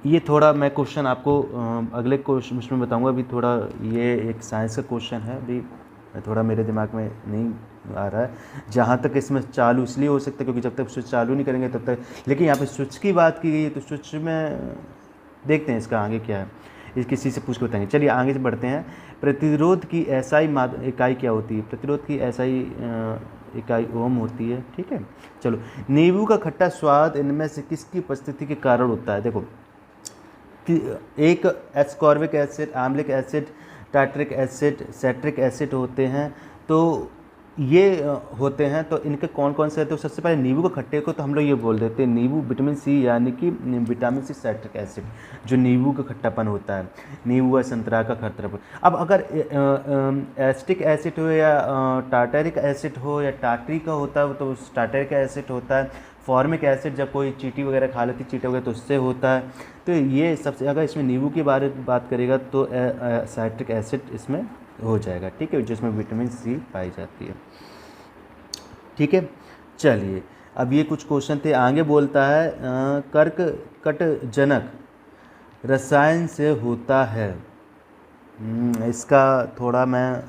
ये थोड़ा मैं क्वेश्चन आपको अगले क्वेश्चन में बताऊंगा। अभी थोड़ा ये एक साइंस का क्वेश्चन है, अभी थोड़ा मेरे दिमाग में नहीं आ रहा है। जहाँ तक इसमें चालू इसलिए हो सकता है क्योंकि जब तक स्विच चालू नहीं करेंगे तब तक, लेकिन यहाँ पे स्विच की बात की गई है तो स्विच में देखते हैं इसका आगे क्या है। ये किसी से पूछ के बताएंगे। चलिए आगे से बढ़ते हैं। प्रतिरोध की एसआई इकाई क्या होती है? प्रतिरोध की एसआई इकाई ओम होती है। ठीक है, चलो। नींबू का खट्टा स्वाद इनमें से किसकी उपस्थिति के कारण होता है? देखो, एक एस्कॉर्बिक एसिड, आम्लिक acid, tartaric acid, citric acid होते हैं। तो ये होते हैं, तो इनके कौन कौन से हैं? तो सबसे पहले नींबू के खट्टे को तो हम लोग ये बोल देते हैं नींबू विटामिन सी, यानी कि विटामिन सी सेट्रिक एसिड, जो नींबू का खट्टापन होता है, नींबू या संतरा का खट्टापन। अब अगर एस्टिक एसिड हो या टार्टरिक एसिड हो या टार्टरी का होता है तो टार्टरिक एसिड होता है। फॉर्मिक एसिड जब कोई चींटी वगैरह खा लेती, चींटी वगैरह, तो उससे होता है। तो ये सबसे, अगर इसमें नींबू के बारे में बात करेगा तो साइट्रिक एसिड इसमें हो जाएगा। ठीक है, जिसमें विटामिन सी पाई जाती है। ठीक है, चलिए अब ये कुछ क्वेश्चन थे। आगे बोलता है कर्कटजनक रसायन से होता है। इसका थोड़ा मैं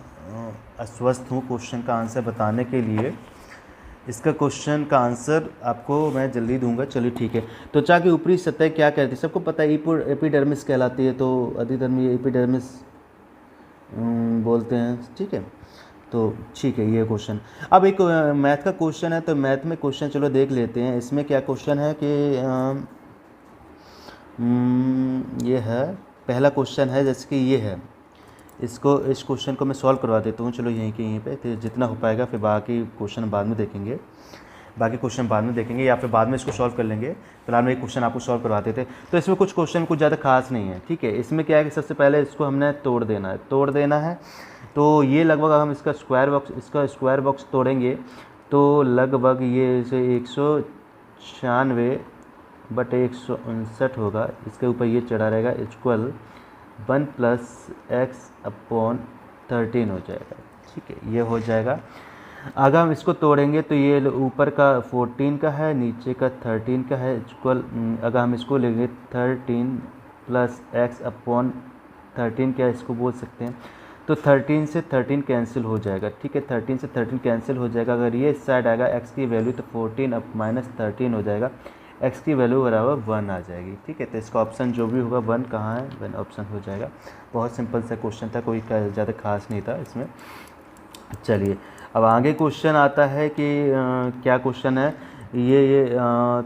अस्वस्थ हूँ क्वेश्चन का आंसर बताने के लिए। इसका क्वेश्चन का आंसर आपको मैं जल्दी दूंगा। चलिए ठीक है। त्वचा की ऊपरी सतह क्या कहती है? सबको पता है एपिडर्मिस कहलाती है, तो अधिधर्मी एपिडर्मिस बोलते हैं। ठीक है, तो ठीक है ये क्वेश्चन। अब एक मैथ का क्वेश्चन है, तो मैथ में क्वेश्चन चलो देख लेते हैं। इसमें क्या क्वेश्चन है कि ये है, पहला क्वेश्चन है जैसे कि ये है, इस क्वेश्चन को मैं सॉल्व करवा देता हूँ। चलो यहीं पे तो जितना हो पाएगा, फिर बाकी क्वेश्चन बाद में देखेंगे, या फिर बाद में इसको सॉल्व कर लेंगे। फिलहाल मैं एक क्वेश्चन आपको सॉल्व करवा देते। तो इसमें कुछ क्वेश्चन कुछ ज़्यादा खास नहीं है। ठीक है, इसमें क्या है कि सबसे पहले इसको हमने तोड़ देना है। तो ये लगभग हम इसका स्क्वायर बॉक्स तोड़ेंगे तो लगभग ये इसे 196/159 होगा। इसके ऊपर ये चढ़ा रहेगा, इक्वल 1 + x/13 हो जाएगा। ठीक है, ये हो जाएगा। अगर हम इसको तोड़ेंगे तो ये ऊपर का 14 का है, नीचे का 13 का है, इक्वल, अगर हम इसको लेंगे 13 + x/13 क्या इसको बोल सकते हैं, तो 13 से 13 कैंसिल हो जाएगा। ठीक है, 13 से 13 कैंसिल हो जाएगा। अगर ये इस साइड आएगा x की वैल्यू, तो 14 - 13 हो जाएगा, x की वैल्यू बराबर 1 आ जाएगी। ठीक है, तो इसका ऑप्शन जो भी होगा 1 कहाँ है, 1 ऑप्शन हो जाएगा। बहुत सिंपल सा क्वेश्चन था, कोई ज़्यादा खास नहीं था इसमें। चलिए अब आगे क्वेश्चन आता है कि क्या क्वेश्चन है ये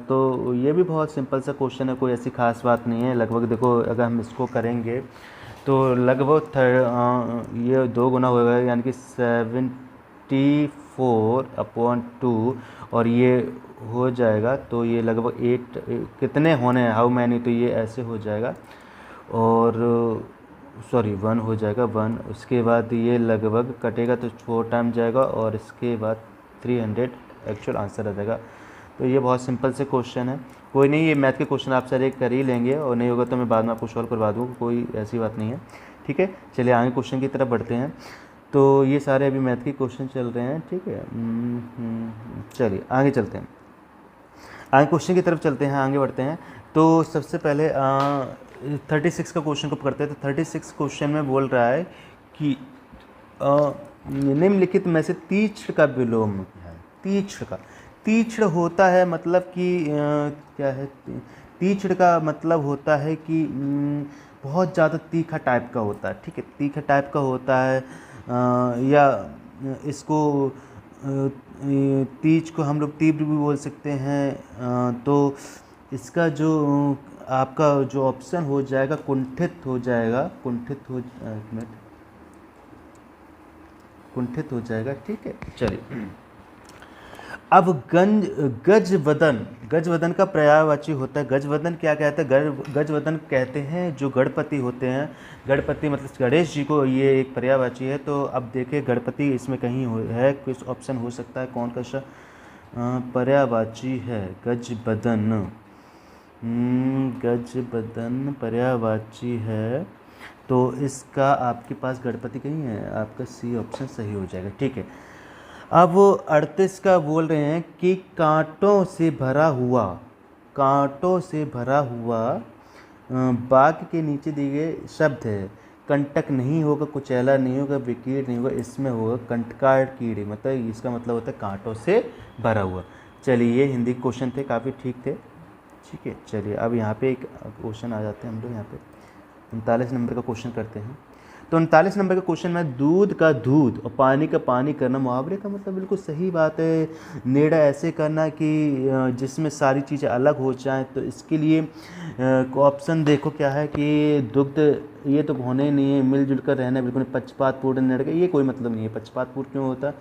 तो ये भी बहुत सिंपल सा क्वेश्चन है, कोई ऐसी खास बात नहीं है। लगभग देखो, अगर हम इसको करेंगे तो लगभग ये 2 गुना होगा, यानी कि 74/2, और ये हो जाएगा तो ये लगभग 8 कितने होने हैं, हाउ मैनी, तो ये ऐसे हो जाएगा, और सॉरी 1 हो जाएगा 1। उसके बाद ये लगभग कटेगा तो 4 टाइम जाएगा, और इसके बाद 300 एक्चुअल आंसर आ जाएगा। तो ये बहुत सिंपल से क्वेश्चन है। कोई नहीं, ये मैथ के क्वेश्चन आप सारे कर ही लेंगे, और नहीं होगा तो मैं बाद में आपको सॉल्व करवा दूँगा, कोई ऐसी बात नहीं है। ठीक है, चलिए आगे क्वेश्चन की तरफ बढ़ते हैं। तो ये सारे अभी मैथ के क्वेश्चन चल रहे हैं। ठीक है, चलिए आगे चलते हैं, आगे क्वेश्चन की तरफ चलते हैं, आगे बढ़ते हैं। तो सबसे पहले 36 का क्वेश्चन को पकड़ते हैं। तो 36 क्वेश्चन में बोल रहा है कि निम्नलिखित में से तीक्ष्ण का विलोम क्या है? तीक्ष्ण होता है मतलब कि क्या है, तीक्ष्ण का मतलब होता है कि बहुत ज़्यादा तीखा टाइप का होता है। ठीक है, तीखा टाइप का होता है, या इसको तीज को हम लोग तीव्र भी बोल सकते हैं। तो इसका जो आपका जो ऑप्शन हो जाएगा कुंठित हो जाएगा, कुंठित हो जाएगा। ठीक है, चलिए अब गजवदन का पर्यायवाची होता है। गजवदन क्या कहते हैं? गजवदन कहते हैं जो गणपति होते हैं। गणपति मतलब गणेश जी को ये एक पर्यायवाची है। तो अब देखिए गणपति इसमें कहीं है, कुछ ऑप्शन हो सकता है, कौन सा पर्यायवाची है? गजवदन पर्यायवाची है, तो इसका आपके पास गणपति कहीं है, आपका सी ऑप्शन सही हो जाएगा। ठीक है, अब 38 का बोल रहे हैं कि कांटों से भरा हुआ बाग के नीचे दिए गए शब्द है। कंटक नहीं होगा, कुचैला नहीं होगा, विकीर्ण नहीं होगा, इसमें होगा कंटकार कीड़े, मतलब इसका मतलब होता है कांटों से भरा हुआ। चलिए ये हिंदी क्वेश्चन थे, काफ़ी ठीक थे। ठीक है, चलिए अब यहाँ पे एक क्वेश्चन आ जाते हैं हम लोग यहाँ पे। 39 नंबर का क्वेश्चन करते हैं। तो 39 नंबर का क्वेश्चन में दूध का दूध और पानी का पानी करना, मुहावरे का मतलब बिल्कुल सही बात है। नेड़ा ऐसे करना कि जिसमें सारी चीज़ें अलग हो जाएं। तो इसके लिए ऑप्शन देखो क्या है कि दुग्ध, ये तो होने ही नहीं है, मिलजुल कर रहना बिल्कुल नहीं। पक्षपात पूर्ण निर्णय का ये कोई मतलब नहीं है, पक्षपात पूर्ण क्यों होता,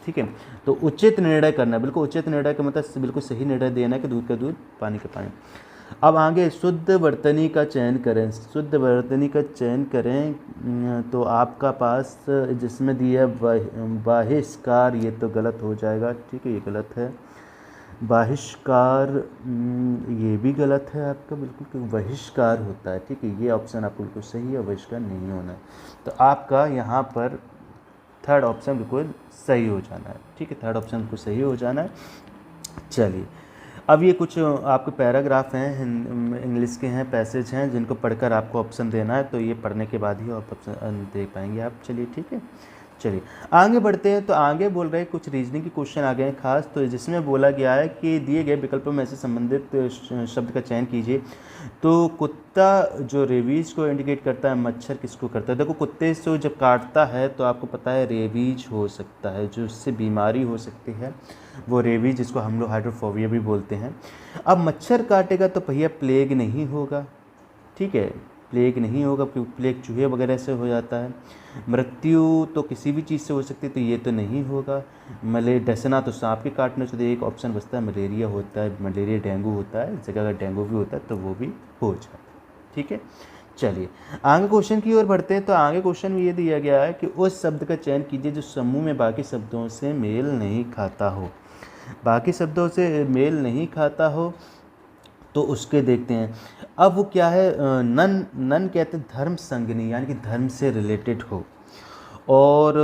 ठीक है। तो उचित निर्णय करना, बिल्कुल उचित निर्णय का मतलब बिल्कुल सही निर्णय देना है कि दूध का दूध पानी का पानी। अब आगे शुद्ध वर्तनी का चयन करें, शुद्ध वर्तनी का चयन करें। तो आपका पास जिसमें दिया बहिष्कार, ये तो गलत हो जाएगा, ठीक है, ये गलत है। बहिष्कार ये भी गलत है आपका बिल्कुल, क्योंकि बहिष्कार होता है, ठीक है। ये ऑप्शन आपको बिल्कुल सही है, बहिष्कार नहीं होना है। तो आपका यहाँ पर थर्ड ऑप्शन बिल्कुल सही हो जाना है, ठीक है, थर्ड ऑप्शन बिल्कुल सही हो जाना है। चलिए, अब ये कुछ आपके पैराग्राफ हैं, इंग्लिश के हैं, पैसेज हैं, जिनको पढ़कर आपको ऑप्शन देना है। तो ये पढ़ने के बाद ही आप ऑप्शन दे पाएंगे आप। चलिए ठीक है, चलिए आगे बढ़ते हैं। तो आगे बोल रहे हैं कुछ रीजनिंग के क्वेश्चन आ गए हैं खास, तो जिसमें बोला गया है कि दिए गए विकल्पों में से संबंधित शब्द का चयन कीजिए। तो कुत्ता जो रेबीज को इंडिकेट करता है, मच्छर किसको करता है? देखो, कुत्ते से जब काटता है तो आपको पता है रेबीज हो सकता है, जो उससे बीमारी हो सकती है वो रेबीज, जिसको हम लोग हाइड्रोफोबिया भी बोलते हैं। अब मच्छर काटेगा तो भैया प्लेग नहीं होगा, ठीक है, प्लेग नहीं होगा, क्योंकि प्लेग चूहे वगैरह से हो जाता है। मृत्यु तो किसी भी चीज़ से हो सकती है, तो ये तो नहीं होगा। डसना तो सांप के काटने से, तो एक ऑप्शन बचता है मलेरिया होता है, मलेरिया डेंगू होता है, इस जगह अगर डेंगू भी होता है तो वो भी हो जाता है, ठीक है। चलिए आगे क्वेश्चन की ओर बढ़ते हैं। तो आगे क्वेश्चन में ये दिया गया है कि उस शब्द का चयन कीजिए जो समूह में बाकी शब्दों से मेल नहीं खाता हो। बाकी शब्दों से मेल नहीं खाता हो तो उसके देखते हैं। अब वो क्या है, नन नन कहते हैं धर्म संगनी, यानी कि धर्म से रिलेटेड हो, और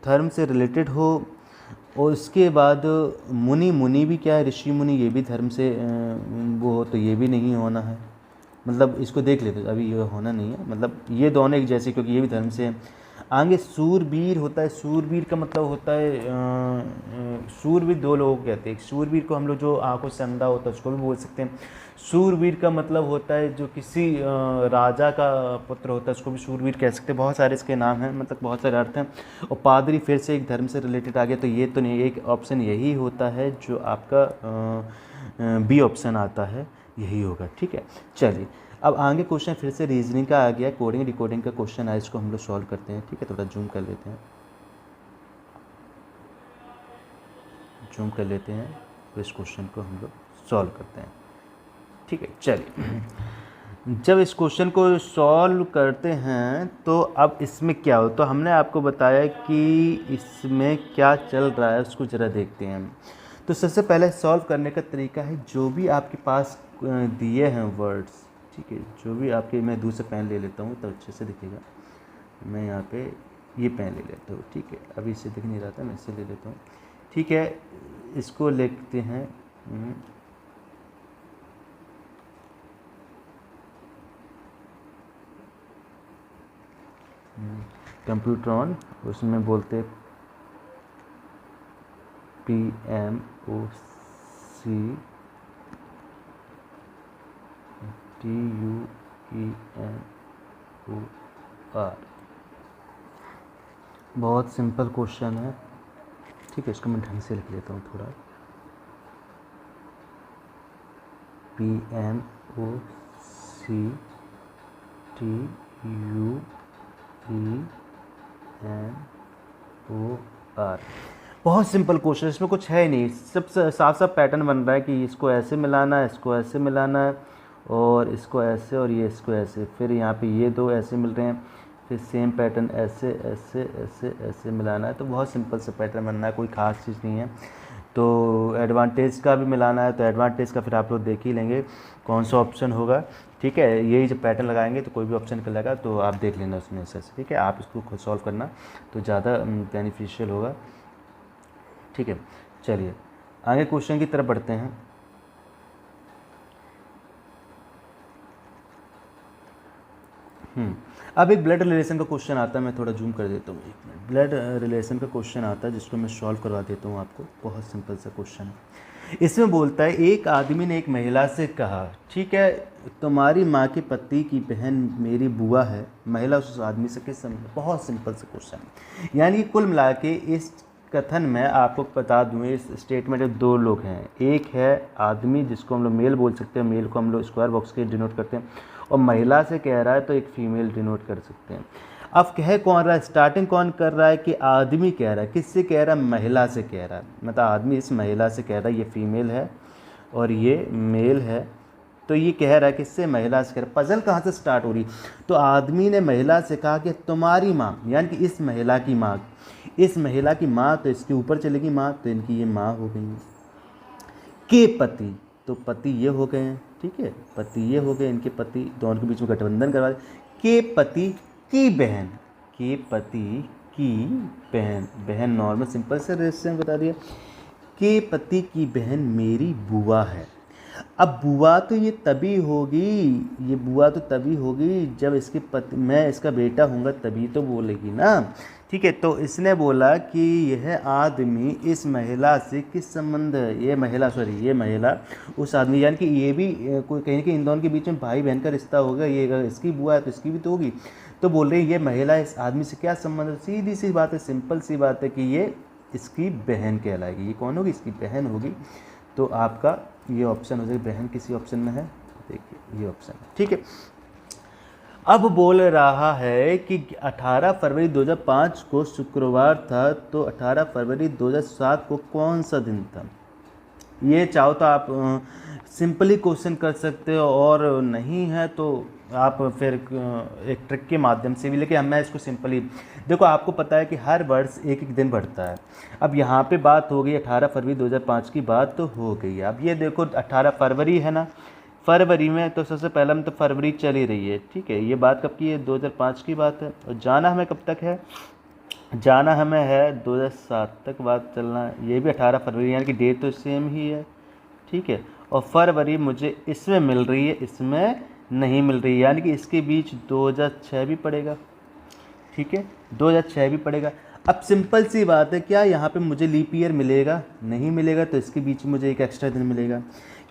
धर्म से रिलेटेड हो। और उसके बाद मुनि, मुनि भी क्या है, ऋषि मुनि, ये भी धर्म से वो हो, तो ये भी नहीं होना है। मतलब इसको देख लेते, अभी ये होना नहीं है, मतलब ये दोनों एक जैसे, क्योंकि ये भी धर्म से है। आगे सूरवीर होता है, सूरवीर का मतलब होता है सूरवीर दो लोग कहते हैं। सूरवीर को हम लोग जो आंखों से अंधा होता है उसको भी बोल सकते हैं। सूरवीर का मतलब होता है जो किसी राजा का पुत्र होता है, उसको भी सूरवीर कह सकते हैं। बहुत सारे इसके नाम हैं, मतलब बहुत सारे अर्थ हैं। और पादरी फिर से एक धर्म से रिलेटेड आ गया, तो ये तो नहीं, एक ऑप्शन यही होता है जो आपका बी ऑप्शन आता है, यही होगा, ठीक है। चलिए अब आगे क्वेश्चन फिर से रीजनिंग का आ गया, कोडिंग डिकोडिंग का क्वेश्चन है, इसको हम लोग सॉल्व करते हैं, ठीक है। थोड़ा जूम कर लेते हैं, जूम कर लेते हैं, तो इस क्वेश्चन को हम लोग सॉल्व करते हैं, ठीक है। चलिए, जब इस क्वेश्चन को सॉल्व करते हैं तो अब इसमें क्या हो, तो हमने आपको बताया कि इसमें क्या चल रहा है उसको ज़रा देखते हैं। तो सबसे पहले सॉल्व करने का तरीका है, जो भी आपके पास दिए हैं वर्ड्स, ठीक है, जो भी आपके, मैं दूसरा पेन ले लेता हूँ तो अच्छे से दिखेगा। मैं यहाँ पे ये पेन ले लेता हूँ, ठीक है, अभी इससे दिख नहीं रहा था, मैं इससे ले लेता हूँ, ठीक है। इसको लिखते हैं कंप्यूटर ऑन, उसमें बोलते PMOCTUENOR। बहुत सिंपल क्वेश्चन है, ठीक है। इसको मैं ढंग से लिख लेता हूँ थोड़ा, PMOCTUENOR। बहुत सिंपल क्वेश्चन, इसमें कुछ है ही नहीं, सब साफ साफ पैटर्न बन रहा है कि इसको ऐसे मिलाना है, इसको ऐसे मिलाना है, और इसको ऐसे, और ये इसको ऐसे, फिर यहाँ पे ये दो ऐसे मिल रहे हैं, फिर सेम पैटर्न ऐसे ऐसे ऐसे ऐसे मिलाना है। तो बहुत सिंपल सा पैटर्न बनना है, कोई ख़ास चीज़ नहीं है। तो एडवांटेज का भी मिलाना है, तो एडवांटेज का फिर आप लोग देख ही लेंगे कौन सा ऑप्शन होगा, ठीक है। यही जब पैटर्न लगाएंगे तो कोई भी ऑप्शन निकलेगा, तो आप देख लेना उसमें से, ठीक है। आप इसको खुद सॉल्व करना तो ज़्यादा बेनिफिशियल होगा, ठीक है। चलिए आगे क्वेश्चन की तरफ बढ़ते हैं। अब एक ब्लड रिलेशन का क्वेश्चन आता है, मैं थोड़ा जूम कर देता हूँ, एक मिनट। ब्लड रिलेशन का क्वेश्चन आता है जिसको मैं सॉल्व करवा देता हूँ आपको, बहुत सिंपल सा क्वेश्चन है। इसमें बोलता है एक आदमी ने एक महिला से कहा, ठीक है, तुम्हारी माँ के पति की बहन मेरी बुआ है। महिला उस आदमी से किस समझ, बहुत सिंपल से क्वेश्चन। यानी कुल मिला के इस कथन में आपको बता दूँ, इस स्टेटमेंट में दो लोग हैं, एक है आदमी जिसको हम लोग मेल बोल सकते हैं, मेल को हम लोग स्क्वायर बॉक्स के डिनोट करते हैं, और महिला से कह रहा है तो एक फीमेल डिनोट कर सकते हैं। अब कह कौन रहा है, स्टार्टिंग कौन कर रहा है कि आदमी कह रहा है, किससे कह रहा है, महिला से कह रहा है, मतलब आदमी इस महिला से कह रहा है, ये फीमेल है और ये मेल है, तो ये कह रहा है किससे, महिला से कह रहा है। पजल कहाँ से स्टार्ट हो रही, तो आदमी ने महिला से कहा कि तुम्हारी माँ, यानी कि इस महिला की माँ, इस महिला की माँ तो इसके ऊपर चलेगी माँ, तो इनकी ये माँ हो गई, के पति, तो पति ये हो गए हैं, ठीक है, पति ये हो गए, इनके पति, दोनों के बीच में गठबंधन करवा दे, के पति की बहन, के पति की बहन, बहन नॉर्मल सिंपल से रेजिस्टेंस बता दिया, के पति की बहन मेरी बुआ है। अब बुआ तो ये तभी होगी, ये बुआ तो तभी होगी जब इसके पति, मैं इसका बेटा हूँगा तभी तो बोलेगी ना, ठीक है। तो इसने बोला कि यह आदमी इस महिला से किस संबंध है, ये महिला, सॉरी ये महिला उस आदमी, यानी कि ये भी कोई कहीं कि इन दोनों के बीच में भाई बहन का रिश्ता होगा, ये इसकी बुआ है तो इसकी भी तो होगी, तो बोल रहे हैं ये महिला इस आदमी से क्या संबंध है, सीधी सी बात है, सिंपल सी बात है कि ये इसकी बहन कहलाएगी। ये कौन होगी, इसकी बहन होगी। तो आपका ये ऑप्शन हो जाएगा, बहन किसी ऑप्शन में है, देखिए ये ऑप्शन है, ठीक है। अब बोल रहा है कि 18 फरवरी 2005 को शुक्रवार था, तो 18 फरवरी 2007 को कौन सा दिन था। ये चाहो तो आप सिंपली क्वेश्चन कर सकते हो, और नहीं है तो आप फिर एक ट्रिक के माध्यम से भी, लेकिन मैं इसको सिंपली, देखो आपको पता है कि हर वर्ष एक एक दिन बढ़ता है। अब यहाँ पे बात हो गई 18 फरवरी 2005 की बात तो हो गई। अब ये देखो 18 फरवरी है ना, फरवरी में तो सबसे पहला में तो फरवरी चल ही रही है, ठीक है। ये बात कब की है, 2005 की बात है, और जाना हमें कब तक है, जाना हमें है 2007 तक बात चलना है। ये भी 18 फरवरी, यानी कि डेट तो सेम ही है, ठीक है। और फरवरी मुझे इसमें मिल रही है, इसमें नहीं मिल रही है, यानी कि इसके बीच 2006 भी पड़ेगा, ठीक है, 2006 भी पड़ेगा। अब सिंपल सी बात है, क्या यहाँ पे मुझे लीप ईयर मिलेगा, नहीं मिलेगा, तो इसके बीच में मुझे एक एक्स्ट्रा दिन मिलेगा।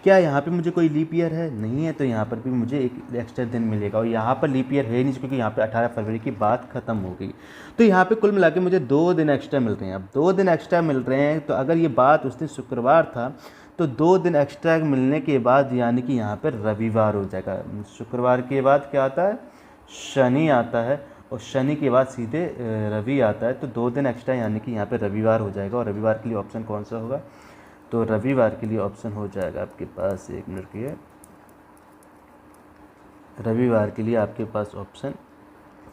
क्या यहाँ पे मुझे कोई लीप ईयर है, नहीं है, तो यहाँ पर भी मुझे एक एक्स्ट्रा दिन मिलेगा। और यहाँ पर लीप ईयर है नहीं, क्योंकि यहाँ पे 18 फरवरी की बात खत्म हो गई। तो यहाँ पे कुल मिला के मुझे 2 दिन एक्स्ट्रा मिल रहे हैं। अब 2 दिन एक्स्ट्रा मिल रहे हैं, तो अगर ये बात उस दिन शुक्रवार था, तो 2 दिन एक्स्ट्रा मिलने के बाद यानी कि यहाँ पर रविवार हो जाएगा। शुक्रवार के बाद क्या आता है, शनि आता है, और शनि के बाद सीधे रवि आता है, तो 2 दिन एक्स्ट्रा यानी कि यहाँ पे रविवार हो जाएगा। और रविवार के लिए ऑप्शन कौन सा होगा, तो रविवार के लिए ऑप्शन हो जाएगा आपके पास, 1 मिनट के, रविवार के लिए आपके पास ऑप्शन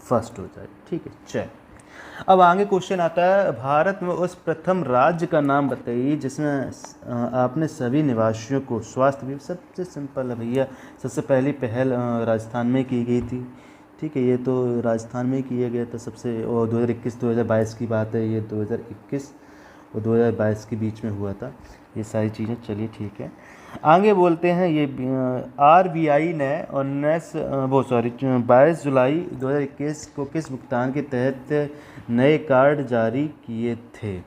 फर्स्ट हो जाएगा, ठीक है। चल अब आगे क्वेश्चन आता है, भारत में उस प्रथम राज्य का नाम बताइए जिसमें आपने सभी निवासियों को स्वास्थ्य भी, सबसे सिंपल है भैया, सबसे पहली पहल राजस्थान में की गई थी, ठीक है, ये तो राजस्थान में किया गया था सबसे, और 2021-2022 की बात है, ये 2021 और 2022 के बीच में हुआ था ये सारी चीज़ें। चलिए ठीक है, आगे बोलते हैं। ये RBI ने 22 जुलाई 2021 को किस भुगतान के तहत नए कार्ड जारी किए थे,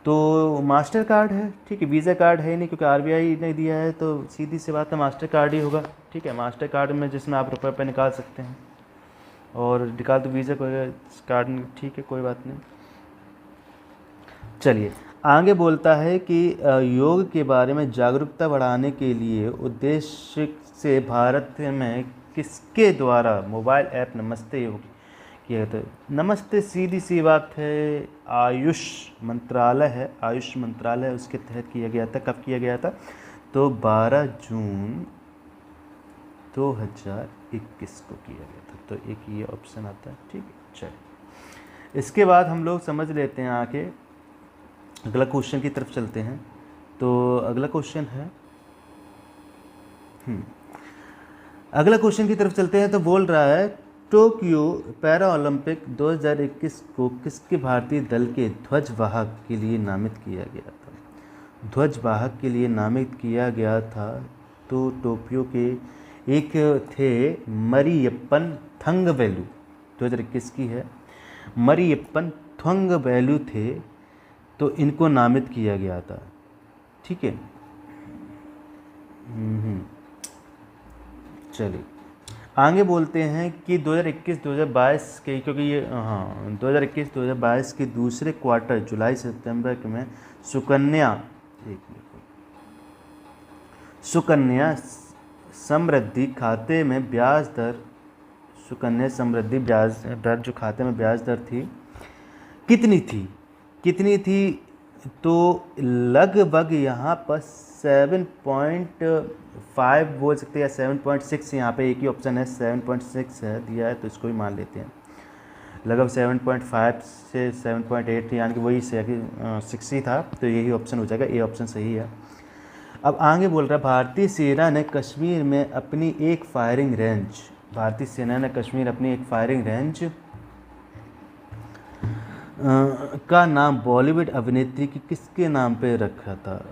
तो मास्टर कार्ड है, ठीक है, वीज़ा कार्ड है नहीं, क्योंकि RBI ने दिया है, तो सीधी सी बात है मास्टर कार्ड ही होगा, ठीक है। मास्टर कार्ड में जिसमें आप रुपये पे निकाल सकते हैं, और निकाल तो वीज़ा कार्ड, ठीक है, कोई बात नहीं। चलिए आगे बोलता है कि योग के बारे में जागरूकता बढ़ाने के लिए उद्देश्य से भारत में किसके द्वारा मोबाइल ऐप नमस्ते योग किया गया था। नमस्ते सीधी सी बात है, आयुष मंत्रालय है, आयुष मंत्रालय उसके तहत किया गया था। कब किया गया था, तो 12 जून 2021 को किया गया था, तो एक ये ऑप्शन आता है, ठीक है। चलिए इसके बाद हम लोग समझ लेते हैं, आके अगला क्वेश्चन की तरफ चलते हैं। तो अगला क्वेश्चन है, अगला क्वेश्चन की तरफ चलते हैं। तो बोल रहा है टोक्यो पैरा ओलंपिक 2021 को किसके भारतीय दल के ध्वजवाहक के लिए नामित किया गया था। ध्वजवाहक के लिए नामित किया गया था, तो टोक्यो के एक थे मरियप्पन थंगवेलु, 2021 की है, मरियप्पन थंगवेलु थे, तो इनको नामित किया गया था, ठीक है। चलिए आगे बोलते हैं कि 2021-2022 के, क्योंकि ये 2021-2022 के दूसरे क्वार्टर जुलाई सितंबर में सुकन्या समृद्धि खाते में ब्याज दर, सुकन्या समृद्धि ब्याज दर जो खाते में ब्याज दर थी कितनी थी तो लगभग यहाँ पर 7.5 बोल सकते हैं या 7.6, यहाँ पे एक ही ऑप्शन है 7.6 है दिया है, तो इसको भी मान लेते हैं। लगभग 7.5 से 7.8 यानी कि वही से 6 ही था, तो यही ऑप्शन हो जाएगा, ए ऑप्शन सही है। अब आगे बोल रहा है भारतीय सेना ने कश्मीर में अपनी एक फायरिंग रेंज का नाम बॉलीवुड अभिनेत्री की किसके नाम पे रखा था?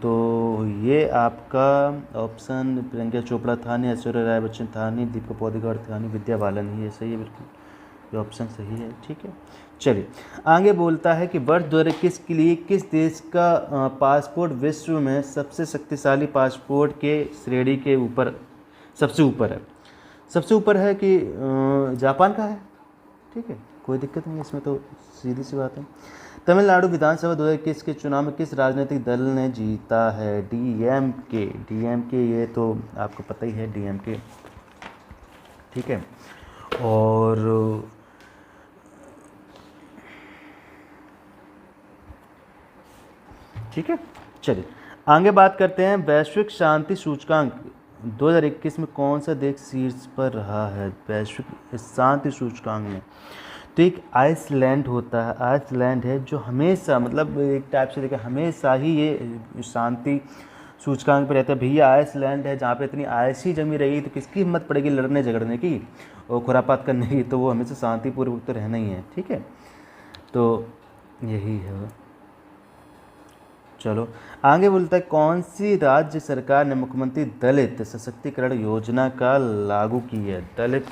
तो ये आपका ऑप्शन प्रियंका चोपड़ा था नहीं, ऐश्वर्या राय बच्चन था नहीं, दीपिका पादुकोण था नहीं, विद्या बालन ही है, सही है बिल्कुल, ये ऑप्शन सही है। ठीक है, चलिए आगे बोलता है कि वर्ष 2021 के लिए किस देश का पासपोर्ट विश्व में सबसे शक्तिशाली पासपोर्ट के श्रेणी के ऊपर सबसे ऊपर है कि जापान का है। ठीक है, कोई दिक्कत नहीं इसमें, तो सीधी सी बात है। तमिलनाडु विधानसभा 2021 के चुनाव में किस राजनीतिक दल ने जीता है? डीएमके, ये तो आपको पता ही है, डीएमके। ठीक है, और ठीक है, चलिए आगे बात करते हैं। वैश्विक शांति सूचकांक 2021 में कौन सा देश शीर्ष पर रहा है वैश्विक शांति सूचकांक में? तो एक आइसलैंड होता है, आइसलैंड है जो हमेशा, मतलब एक टाइप से देखा हमेशा ही ये शांति सूचकांक पे रहता है। भैया आइसलैंड है जहाँ पे इतनी आइस ही जमी रही, तो किसकी हिम्मत पड़ेगी लड़ने झगड़ने की और खुरापात करने की, तो वो हमेशा शांतिपूर्वक तो रहना ही है। ठीक है, तो यही है। चलो आगे बोलता है कौन सी राज्य सरकार ने मुख्यमंत्री दलित सशक्तिकरण योजना का लागू की है? दलित,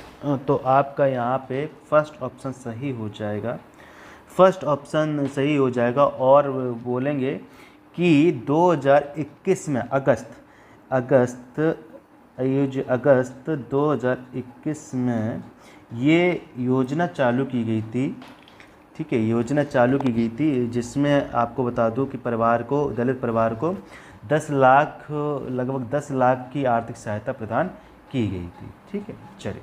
तो आपका यहाँ पे फर्स्ट ऑप्शन सही हो जाएगा, और बोलेंगे कि 2021 में अगस्त 2021 में ये योजना चालू की गई थी। ठीक है, योजना चालू की गई थी जिसमें आपको बता दूं कि दलित परिवार को 10 लाख, लगभग 10 लाख की आर्थिक सहायता प्रदान की गई थी। ठीक है, चलिए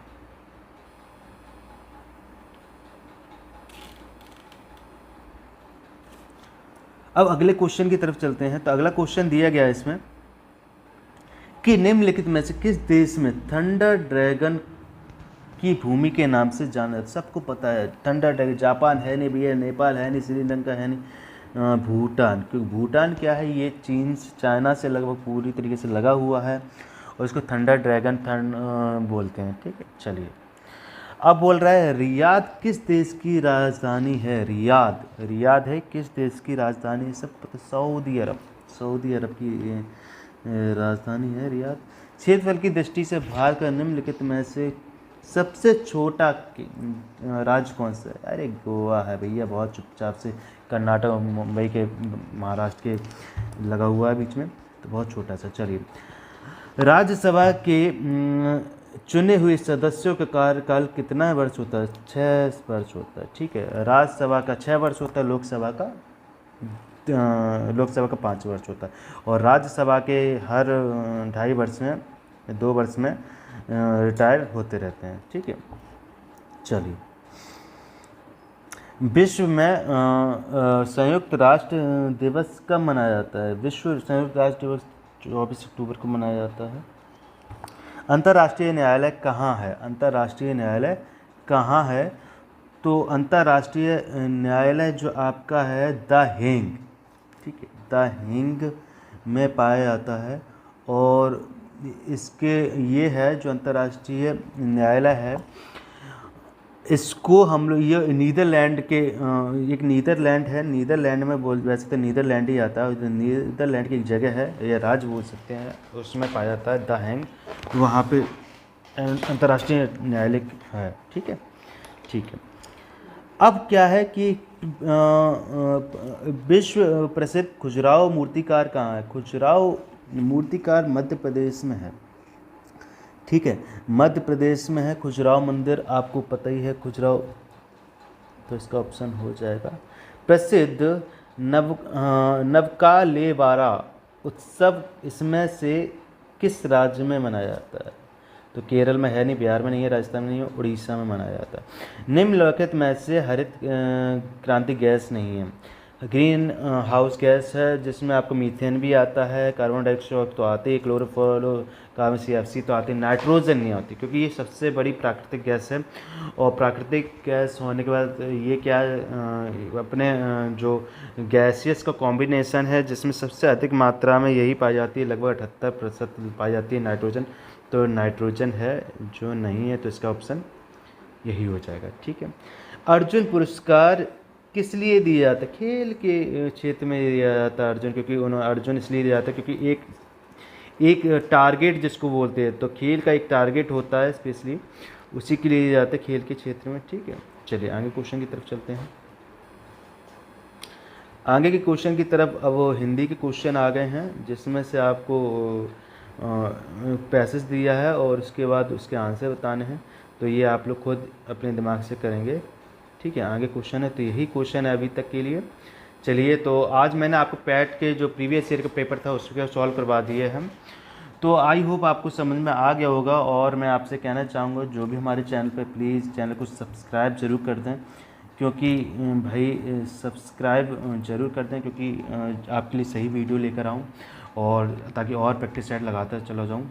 अब अगले क्वेश्चन की तरफ चलते हैं। तो अगला क्वेश्चन दिया गया है इसमें कि निम्नलिखित में से किस देश में थंडर ड्रैगन की भूमि के नाम से जाना? सबको पता है थंडर ड्रैगन, जापान है नहीं भैया, नेपाल है नहीं, श्रीलंका है नहीं, भूटान। क्योंकि भूटान क्या है, ये चाइना से लगभग पूरी तरीके से लगा हुआ है और इसको थंडर ड्रैगन बोलते हैं। ठीक है, चलिए अब बोल रहा है रियाद किस देश की राजधानी है? रियाद है किस देश की राजधानी है? सब पता, सऊदी अरब की राजधानी है रियाद। क्षेत्रफल की दृष्टि से भारत का निम्नलिखित में से सबसे छोटा राज्य कौन सा है? अरे गोवा है भैया, बहुत चुपचाप से कर्नाटक, मुंबई के, महाराष्ट्र के लगा हुआ है बीच में, तो बहुत छोटा सा। चलिए राज्यसभा के चुने हुए सदस्यों का कार्यकाल कितना वर्ष होता है? 6 वर्ष होता है। ठीक है, राज्यसभा का 6 वर्ष होता है, लोकसभा का 5 वर्ष होता है, और राज्यसभा के हर 2.5 वर्ष में, 2 वर्ष में रिटायर होते रहते हैं। ठीक है, चलिए विश्व में संयुक्त राष्ट्र दिवस कब मनाया जाता है? विश्व संयुक्त राष्ट्र दिवस 24 अक्टूबर को मनाया जाता है। अंतर्राष्ट्रीय न्यायालय कहाँ है? तो अंतर्राष्ट्रीय न्यायालय जो आपका है द हेग, ठीक है, द हेग में पाया जाता है, और इसके ये है जो अंतर्राष्ट्रीय न्यायालय है, इसको हम लोग, ये नीदरलैंड के एक नीदरलैंड है, नीदरलैंड में वैसे तो नीदरलैंड ही आता है, नीदरलैंड की एक जगह है या राज्य बोल सकते हैं, उसमें पाया जाता है द हेग, वहाँ पे अंतर्राष्ट्रीय न्यायालय है। ठीक है, अब क्या है कि विश्व प्रसिद्ध खजुराहो मूर्तिकार कहाँ है? खजुराहो मूर्तिकार मध्य प्रदेश में है। ठीक है, मध्य प्रदेश में है। खजुराहो मंदिर आपको पता ही है, खजुराहो, तो इसका ऑप्शन हो जाएगा। प्रसिद्ध नवकालेबारा उत्सव इसमें से किस राज्य में मनाया जाता है? तो केरल में है नहीं, बिहार में नहीं है, राजस्थान में नहीं है, उड़ीसा में मनाया जाता है। निम्नलिखित में से हरित क्रांति गैस नहीं है। ग्रीन हाउस गैस है जिसमें आपको मीथेन भी आता है, कार्बन डाइऑक्साइड तो आते ही, क्लोरोफ्लोरोकार्बन CFC तो आती है, नाइट्रोजन नहीं आती क्योंकि ये सबसे बड़ी प्राकृतिक गैस है। और प्राकृतिक गैस होने के बाद ये क्या अपने जो गैसियस का कॉम्बिनेशन है जिसमें सबसे अधिक मात्रा में यही पाई जाती है, लगभग 78% पाई जाती है नाइट्रोजन। तो नाइट्रोजन है जो नहीं है, तो इसका ऑप्शन यही हो जाएगा। ठीक है, अर्जुन पुरस्कार किस लिए दिया जाता है? खेल के क्षेत्र में दिया जाता है अर्जुन, क्योंकि उन्होंने अर्जुन इसलिए दिया जाता है क्योंकि एक टारगेट जिसको बोलते हैं, तो खेल का एक टारगेट होता है स्पेशली, उसी के लिए दिया जाता है खेल के क्षेत्र में। ठीक है, चलिए आगे क्वेश्चन की तरफ चलते हैं। आगे के क्वेश्चन की तरफ अब वो हिंदी के क्वेश्चन आ गए हैं जिसमें से आपको पैसेज दिया है और उसके बाद उसके आंसर बताने हैं, तो ये आप लोग खुद अपने दिमाग से करेंगे। ठीक है, आगे क्वेश्चन है, तो यही क्वेश्चन है अभी तक के लिए। चलिए, तो आज मैंने आपको पैट के जो प्रीवियस ईयर का पेपर था उसको सॉल्व करवा दिए हम, तो आई होप आपको समझ में आ गया होगा। और मैं आपसे कहना चाहूँगा जो भी हमारे चैनल पर, प्लीज़ चैनल को सब्सक्राइब ज़रूर कर दें, क्योंकि भाई सब्सक्राइब ज़रूर कर दें क्योंकि आपके लिए सही वीडियो लेकर आऊँ और ताकि और प्रैक्टिस सेट लगाता चला जाऊँ।